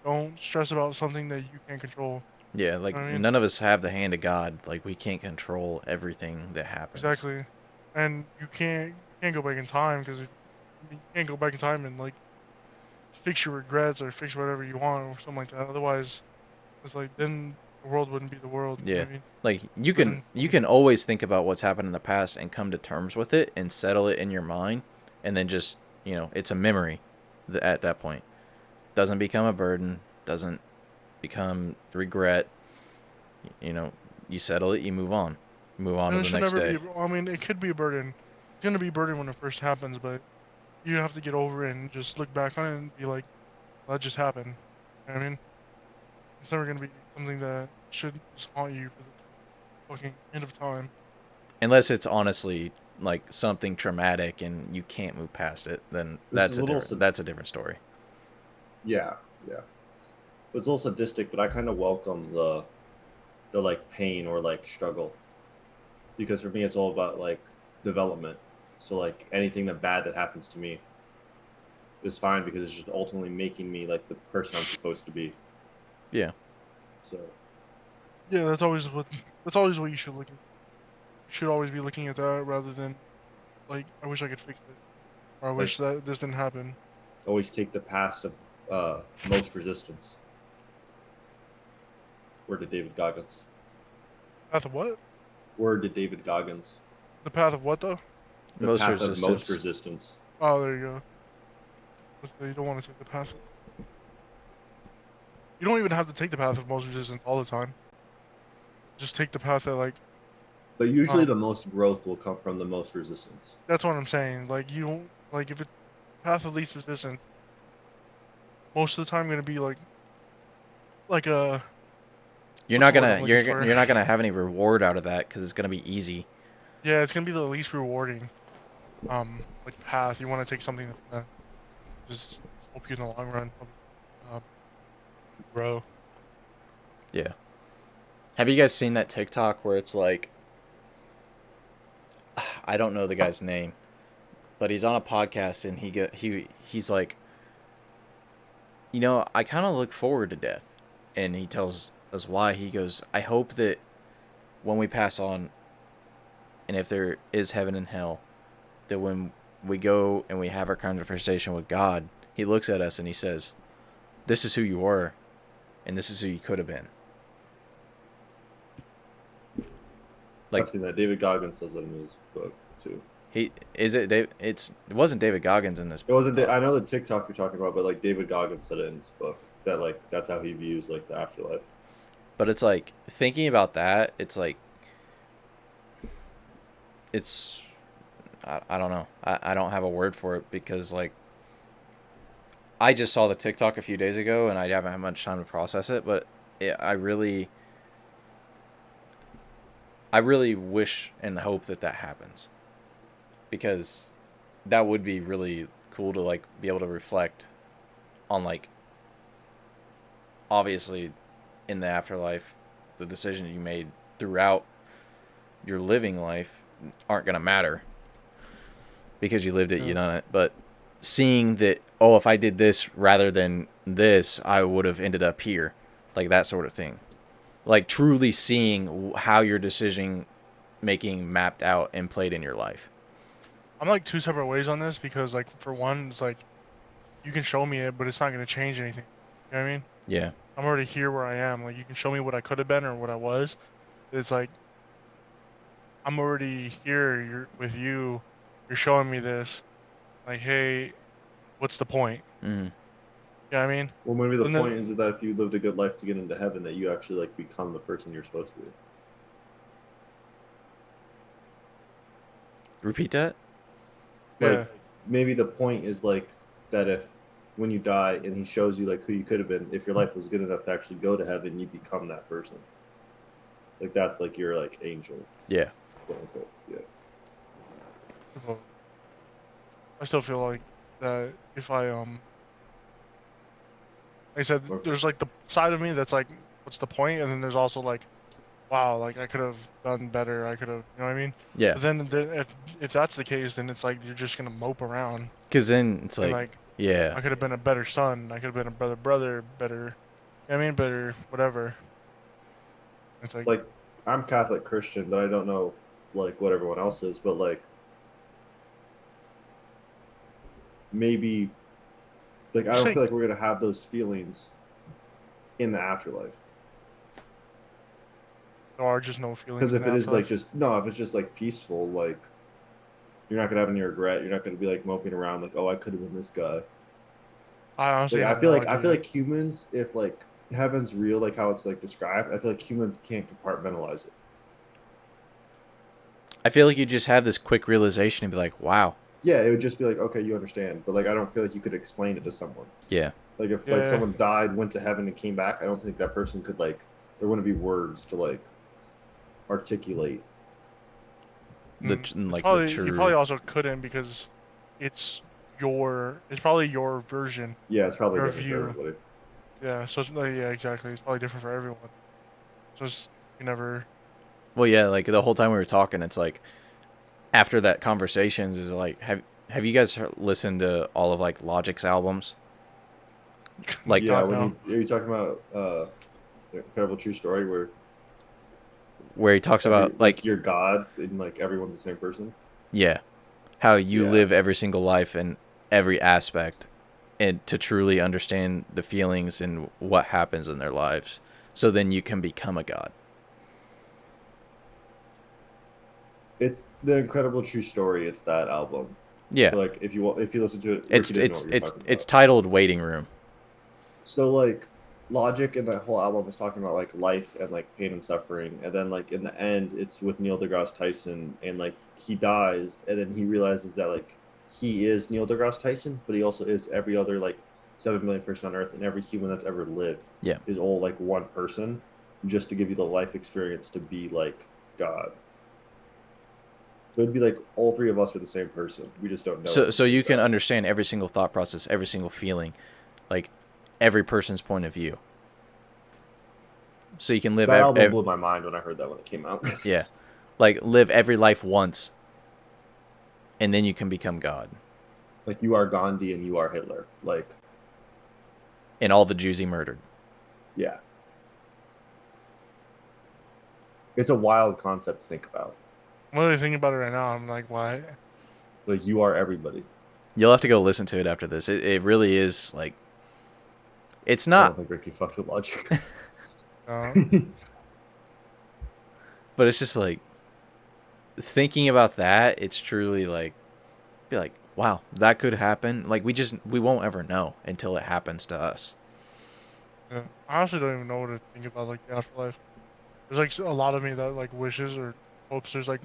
Don't stress about something that you can't control. Yeah, You like know what I mean? none of us have the hand of God. Like we can't control everything that happens. Exactly. And you can't go back in time because you can't go back in time and like fix your regrets or fix whatever you want or something like that. Otherwise, it's like then the world wouldn't be the world. You know Yeah. what I mean? Like you But can then you can always think about what's happened in the past and come to terms with it and settle it in your mind and then just, it's a memory at that point. Doesn't become a burden, doesn't become regret, you know, you settle it, you move on. Move on and to it the should next never be. day. I mean, it could be a burden. It's gonna be a burden when it first happens, but you have to get over it and just look back on it and be like, well, that just happened. You know what I mean? It's never gonna be something that should just haunt you for the fucking end of time. Unless it's honestly like something traumatic and you can't move past it, then This is a little that's a different story. yeah, yeah. It's a little sadistic, but I kind of welcome the like pain or like struggle because for me it's all about like development. So like anything that bad that happens to me is fine because it's just ultimately making me like the person I'm supposed to be. Yeah. So Yeah, that's always what you should look at. You should always be looking at that rather than like, I wish I could fix this, or I like wish that this didn't happen. always take the past of most resistance. Word to David Goggins. Path of what? Word to David Goggins. The path of what though? The Most path of most resistance. resistance. Oh, there you go. You don't want to take the path. You don't even have to take the path of most resistance all the time. Just take the path that like But usually the um. most growth will come from the most resistance. That's what I'm saying. Like you don't like if it's path of least resistance, most of the time gonna be like a You're what's not the word I'm gonna looking you're for? you're not gonna have any reward out of that because it's gonna be easy. Yeah, it's gonna be the least rewarding like path. You want to take something that's gonna just help you in the long run, help you, grow. Yeah. Have you guys seen that TikTok where it's like, I don't know the guy's name, but he's on a podcast and he's like, I kind of look forward to death, and he tells us why. He goes, I hope that when we pass on, and if there is heaven and hell, that when we go and we have our conversation with God, he looks at us and he says, "This is who you are, and this is who you could have been." I've Like seen that. David Goggins says that in his book too. it wasn't David Goggins in this. It wasn't. I know the TikTok you're talking about, but like David Goggins said it in his book that like that's how he views like the afterlife. But it's like thinking about that. It's like it's I don't know. I don't have a word for it because like I just saw the TikTok a few days ago and I haven't had much time to process it. But I really wish and hope that that happens because that would be really cool to like be able to reflect on like obviously in the afterlife the decisions you made throughout your living life aren't going to matter because you lived it, you Yeah. done it. But seeing that, oh, if I did this rather than this, I would have ended up here, like that sort of thing. Like truly seeing how your decision making mapped out and played in your life. I'm like two separate ways on this because like for one, it's like you can show me it, but it's not gonna change anything. You know what I mean? Yeah, I'm already here where I am. Like you can show me what I could have been or what I was. It's like I'm already here. You're with you. You're showing me this. Like, hey, what's the point? mm-hmm. You know what I mean? Well, maybe the And point is then that if you lived a good life to get into heaven, that you actually like become the person you're supposed to be. Repeat that. yeah, Like maybe the point is like that if when you die and he shows you like who you could have been, if your life was good enough to actually go to heaven, you become that person. Like that's like your like angel, Yeah, quote unquote. Yeah. well, I still feel like that if I like I said, Or, there's like the side of me that's like, what's the point? And then there's also like, wow, like I could have done better. I could have, you know what I mean? yeah. But then if that's the case, then it's like you're just gonna mope around Because then it's and like, like Yeah. I could have been a better son. I could have been a better brother, better. I mean, better whatever. It's like Like I'm Catholic Christian, but I don't know like what everyone else is, but like maybe like I just don't like feel like we're gonna have those feelings in the afterlife. there are just no feelings Because in if the it is like afterlife. just no, if it's just like peaceful, like you're not gonna have any regret. You're not gonna be like moping around like, oh, I could have been this guy. I Like honestly have no I feel idea. like humans, if like heaven's real, like how it's like described, I feel like humans can't compartmentalize it. I feel like you just have this quick realization and be like, wow. Yeah, it would just be like, okay, you understand, but like I don't feel like you could explain it to someone. Yeah. Like if like Yeah, someone died, went to heaven, and came back, I don't think that person could like there wouldn't be words to like articulate. it's Like the probably you true. probably also couldn't because it's it's probably your version, Yeah, it's probably your different for view. everybody. Yeah, so it's like yeah, exactly. It's probably different for everyone. So it's you never. Well, yeah, like the whole time we were talking, it's like after that conversations is like, have you guys listened to all of like Logic's albums? Like, Yeah, God when no. you are you talking about the incredible true story where where he talks every about like like, you're God and like everyone's the same person? yeah, how you Yeah. live every single life in every aspect, and to truly understand the feelings and what happens in their lives, so then you can become a god. It's the incredible true story. It's that album. Yeah, So like if you listen to it, Ricky doesn't know what you're talking it's about. titled Waiting Room. So like Logic in that whole album is talking about like life and like pain and suffering, and then like in the end, it's with Neil deGrasse Tyson, and like he dies, and then he realizes that like he is Neil deGrasse Tyson, but he also is every other like 7 million person on Earth, and every human that's ever lived Yeah. is all like one person, just to give you the life experience to be like God. So it'd be like all three of us are the same person. We just don't know it So because we're you can God. understand every single thought process, every single feeling, like every person's point of view. So you can live That album blew my mind when I heard that when it came out. yeah, like live every life once, and then you can become God. Like you are Gandhi and you are Hitler. Like, And all the Jews he murdered. yeah, it's a wild concept to think about. I'm really thinking about it right now. I'm like, why? Like you are everybody. You'll have to go listen to it after this. It really is like, it's I not, don't think Ricky fucks with logic. Uh, but it's just like thinking about that. It's truly like, be like, wow, that could happen. Like we won't ever know until it happens to us. yeah. I honestly don't even know what to think about like the afterlife. There's like a lot of me that like wishes or hopes there's like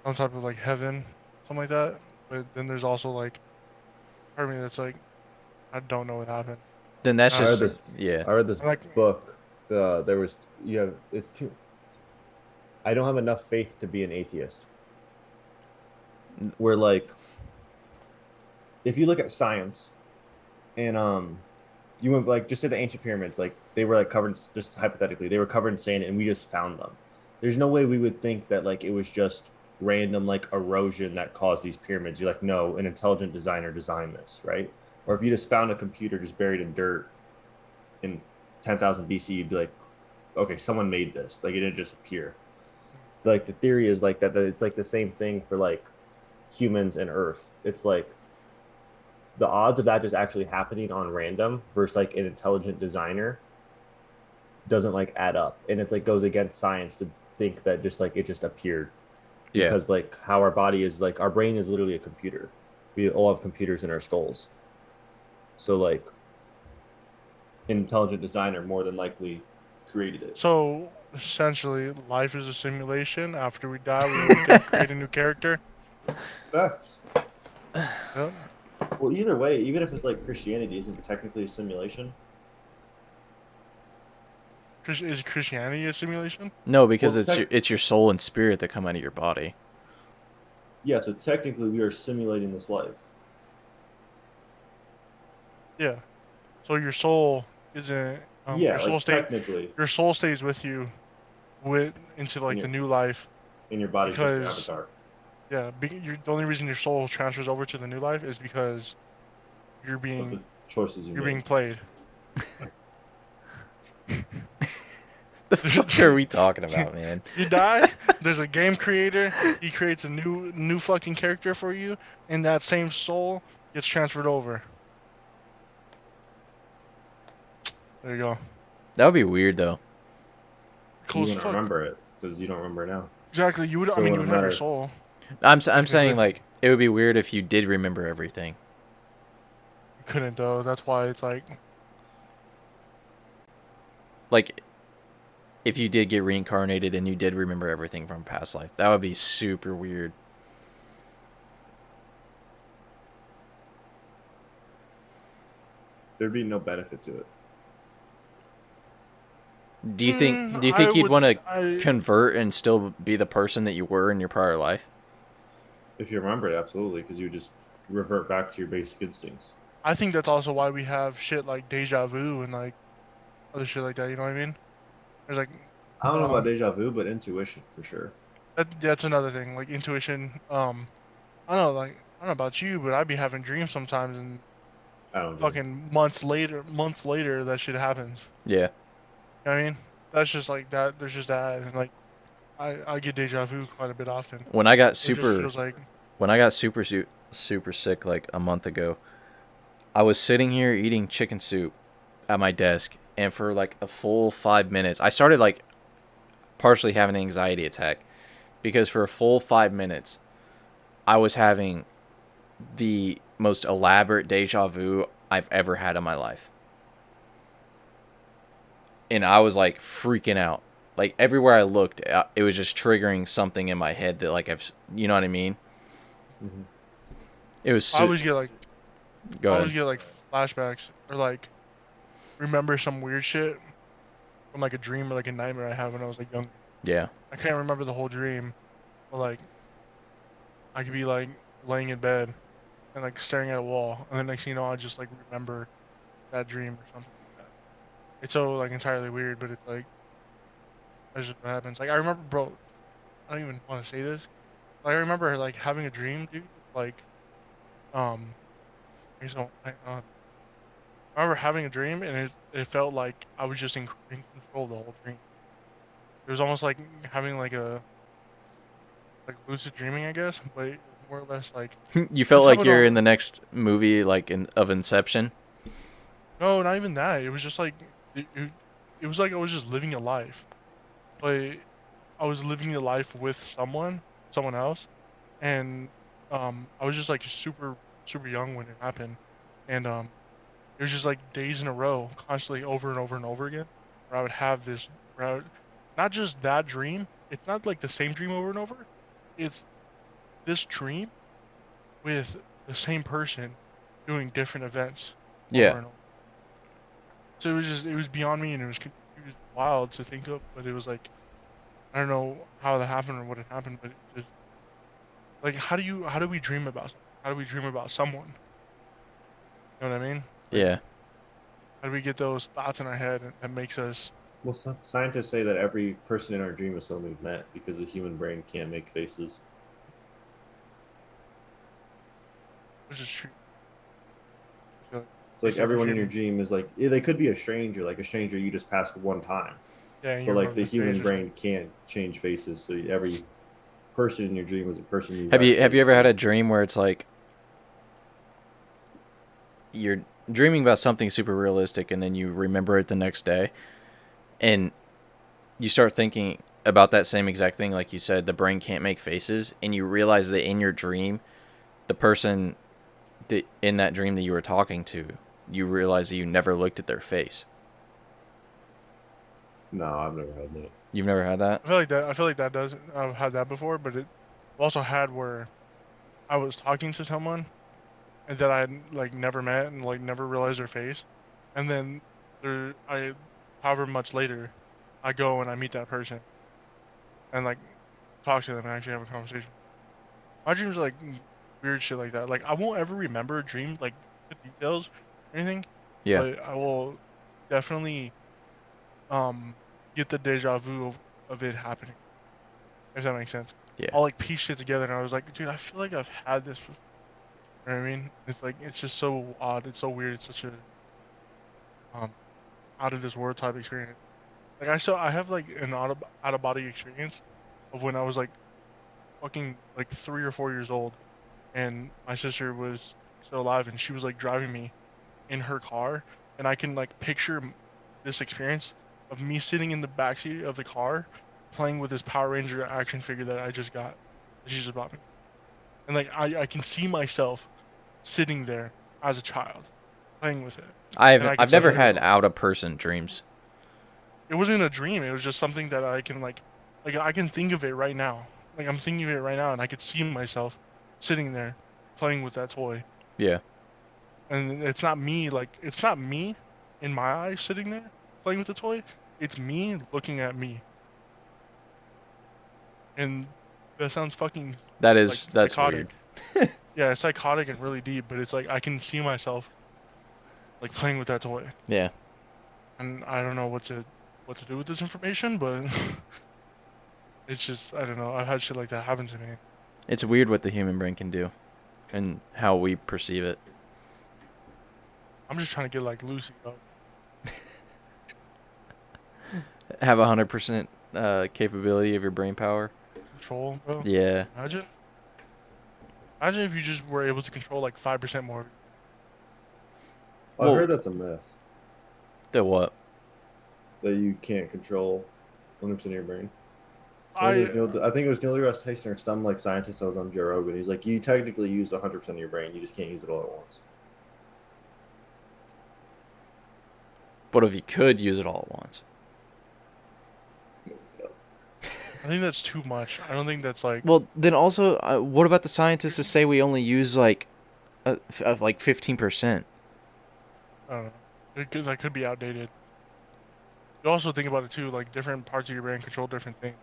some type of like heaven, something like that. But then there's also like part of me that's like I don't know what happened. Then that's I read just, this. yeah. I read this I'm like book. There was you have it too. I don't have enough faith to be an atheist. Where like if you look at science and you went like just say the ancient pyramids, like they were like covered just hypothetically, they were covered in sand and we just found them. There's no way we would think that like it was just random like erosion that caused these pyramids. You're like, no, an intelligent designer designed this, right? Or if you just found a computer just buried in dirt in 10,000 BC, you'd be like, okay, someone made this. Like it didn't just appear. Like the theory is like that it's like the same thing for like humans and Earth. It's like the odds of that just actually happening on random versus like an intelligent designer doesn't like add up, and it's like goes against science to think that just like it just appeared, Yeah. because like how our body is, like our brain is literally a computer. We all have computers in our skulls, so like an intelligent designer more than likely created it. so essentially life is a simulation. After we die, we wake up, create a new character. Facts. Yep. Well, either way, even if it's like Christianity isn't technically a simulation. Is Christianity a simulation? No, because Well, it's your soul and spirit that come out of your body. yeah, so technically we are simulating this life. Yeah. So your soul isn't Yeah, like technically, your soul stays with you with into in like the your new life in your body's just your because avatar. yeah, the only reason your soul transfers over to the new life is because you're of being the choices you you're made. being played. The fuck are we talking about, man? You die, there's a game creator, he creates a new fucking character for you, and that same soul gets transferred over. There you go. That would be weird though. Cool You as wouldn't fuck. remember it because you don't remember it now. Exactly. You would. I So it mean, you would wouldn't have your matter. soul I'm saying technically. like it would be weird if you did remember everything. You couldn't though. That's why it's like Like if you did get reincarnated and you did remember everything from past life, that would be super weird. There'd be no benefit to it. Do you I think you'd would. want to I convert and still be the person that you were in your prior life? If you remember it, absolutely, because you just revert back to your basic instincts. I think that's also why we have shit like deja vu and like other shit like that. You know what I mean? There's like I don't know about um deja vu, but intuition for sure. that's another thing like intuition. I don't know like I don't know about you, but I'd be having dreams sometimes and I don't dream. fucking months later that shit happens. Yeah. You know what I mean? That's just like that. There's just that and like I get deja vu quite a bit often. When I got It just super feels like when I got super sick like a month ago, I was sitting here eating chicken soup at my desk, and for like a full 5 minutes, I started like partially having an anxiety attack because for a full 5 minutes, I was having the most elaborate deja vu I've ever had in my life. And I was like freaking out. Like everywhere I looked, it was just triggering something in my head that like you know what I mean? Hmm. It was I always get like go I ahead. always get like flashbacks or like remember some weird shit from like a dream or like a nightmare I had when I was like young. Yeah. I can't remember the whole dream, but like I could be like laying in bed and like staring at a wall, and then next thing you know, I just like remember that dream or something like that. It's so like entirely weird, but it's like that's just what happens. Like I remember, bro. I don't even want to say this. Like, I remember like having a dream, dude. Like um, I remember having a dream, and it felt like I was just in control the whole dream. It was almost like having like lucid dreaming, I guess, but it was more or less like You this felt like happened you're all. in the next movie like of Inception. No, not even that. It was just like it was like I was just living a life, but I was living a life with someone else, and I was just like super young when it happened, and it was just like days in a row, constantly over and over and over again, where I would have this, not just that dream. It's not like the same dream over and over. It's this dream with the same person doing different events over Yeah. and over. So it was beyond me, and it was wild to think of, but it was like I don't know how that happened or what had happened, but it just like how do we dream about something? How do we dream about someone? You know what I mean? Like Yeah. how do we get those thoughts in our head that makes us Well, scientists say that every person in our dream is someone we've met because the human brain can't make faces. which is true. I feel like So they like said for everyone in your human. dream is like they could be a stranger, like a stranger you just passed one time, Yeah, and you but like remember the the face human or something. brain can't change faces. So every person in your dream is a person you've actually Have you ever had a seen. dream where it's like you're dreaming about something super realistic and then you remember it the next day and you start thinking about that same exact thing like you said the brain can't make faces and you realize that in your dream the person that in that dream that you were talking to you realize that you never looked at their face. No, I've never had that. You've never had that? I feel like that does. I've had that before, but I've also had where I was talking to someone and that I had like never met and like never realized their face, and then however much later, I go and I meet that person and like talk to them and actually have a conversation. My dreams are like weird shit like that. Like I won't ever remember a dream like the details or anything, Yeah. but I will definitely um get the deja vu of it happening. If that makes sense. Yeah. I'll like piece shit together and I was like, dude, I feel like I've had this before. You know what I mean? It's like it's just so odd. It's so weird. It's such a um out of this world type experience. Like I have like an out of body experience of when I was like fucking like 3 or 4 years old, and my sister was still alive, and she was like driving me in her car, and I can like picture this experience of me sitting in the backseat of the car, playing with this Power Ranger action figure that I just got, that she just bought me, and like I can see myself sitting there as a child, playing with it, and I can I've see never her. had out of person dreams. It wasn't a dream. It was just something that I can like I can think of it right now. Like I'm thinking of it right now, and I could see myself sitting there playing with that toy. Yeah. And it's not me. Like it's not me in my eyes sitting there playing with the toy. It's me looking at me, and that sounds fucking like That's weird. psychotic. Yeah, it's psychotic and really deep. But it's like I can see myself like playing with that toy, Yeah. and I don't know what to do with this information, but it's just I don't know. I've had shit like that happen to me. It's weird what the human brain can do and how we perceive it. I'm just trying to get like Lucy, bro. Have 100% capability of your brain power. Control, bro. Yeah. Imagine. Imagine if you just were able to control like 5% more. I Well, heard that's a myth the what? that you can't control 100% of your brain. I I think it was Neil deGrasse Tyson or some like scientist that was on Joe Rogan. He's like, you technically use 100% of your brain, you just can't use it all at once. What if you could use it all at once? I think that's too much. I don't think that's like Well, then also, what about the scientists that say we only use like 15%? I don't know. That could be outdated. You also think about it too, like different parts of your brain control different things.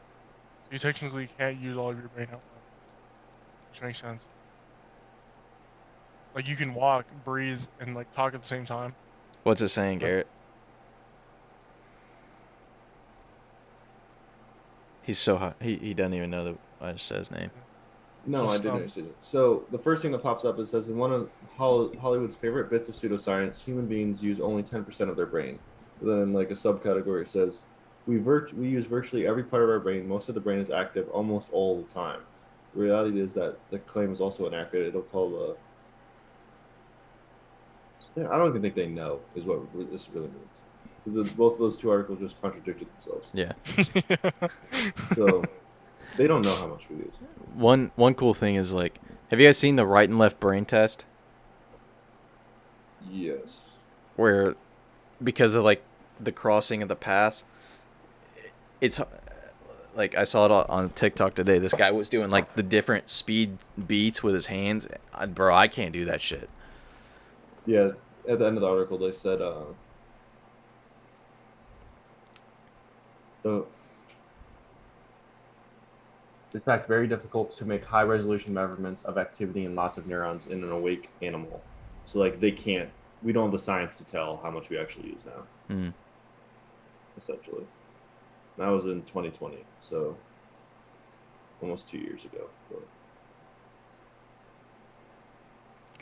You technically can't use all of your brain at once, which makes sense. Like you can walk, breathe, and like talk at the same time. What's it saying, But Garrett? He's so hot. He doesn't even know that I just said his name. No, I just didn't see it. So the first thing that pops up is says in one of Hollywood's favorite bits of pseudoscience, human beings use only 10% of their brain. But then, like a subcategory, it says we use virtually every part of our brain. Most of the brain is active almost all the time. The reality is that the claim is also inaccurate. It'll call the yeah, I don't even think they know is what this really means because both of those two articles just contradicted themselves. Yeah. So they don't know how much we use. One cool thing is like, have you guys seen the right and left brain test? Yes. Where, because of like the crossing of the paths, it's like I saw it on TikTok today. This guy was doing like the different speed beats with his hands. Bro, I can't do that shit. Yeah. At the end of the article, they said so it's in fact very difficult to make high resolution measurements of activity in lots of neurons in an awake animal. So like we don't have the science to tell how much we actually use now. Mm. Essentially. That was in 2020, so almost 2 years ago. But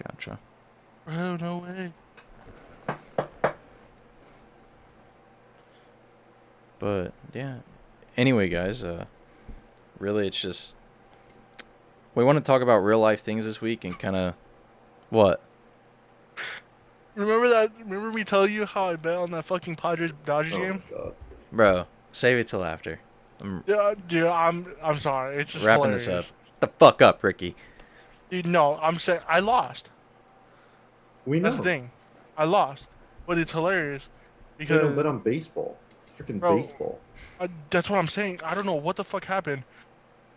Gotcha. bro, no way. But yeah. Anyway, guys, really, it's just we want to talk about real life things this week and kind of what. Remember that? Remember me telling you how I bet on that fucking Padres Dodgers oh game? my god. Bro, save it till after. I'm Yeah, dude, I'm sorry. It's just wrapping hilarious. this up. The fuck up, Ricky. Dude, no, I'm saying I lost. We know. That's the thing. I lost, but it's hilarious They don't bet because, on baseball. Freaking bro, baseball. that's what I'm saying. I don't know what the fuck happened,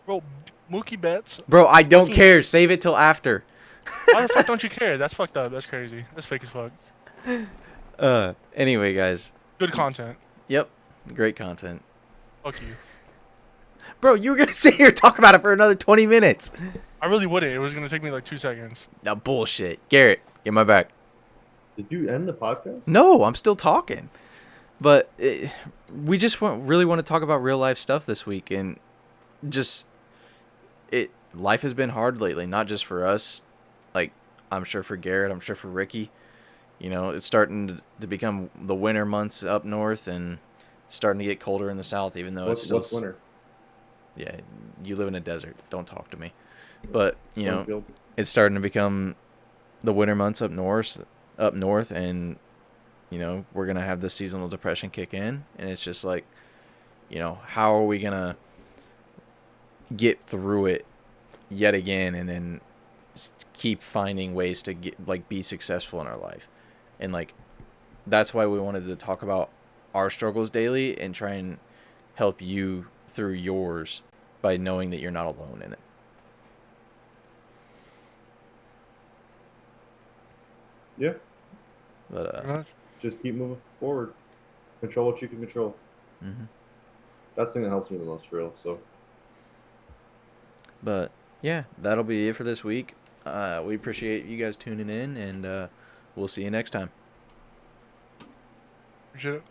bro. Mookie Betts. Bro, I don't fucking- care. Save it till after. Why the fuck don't you care? That's fucked up. That's crazy. That's fake as fuck. Anyway, guys. Good content. Yep. Great content. Fuck you. Bro, you were going to sit here and talk about it for another 20 minutes. I really wouldn't. It was gonna take me like 2 seconds. Now, bullshit. Garrett, get my back. Did you end the podcast? No, I'm still talking. But we just really want to talk about real life stuff this week. And just, life has been hard lately. Not just for us. Like, I'm sure for Garrett, I'm sure for Ricky. It's starting to become the winter months up north and starting to get colder in the south, even though it's still. What's winter? Yeah, you live in a desert. Don't talk to me. But, Cornfield. it's starting to become the winter months up north, and, we're going to have the seasonal depression kick in. And it's just like, how are we going to get through it yet again and then keep finding ways to be successful in our life? And that's why we wanted to talk about our struggles daily and try and help you through yours by knowing that you're not alone in it. Yeah. But just keep moving forward. Control what you can control. mm-hmm. That's the thing that helps me the most, for real. So. But yeah, that'll be it for this week. We appreciate you guys tuning in, and we'll see you next time. Appreciate it.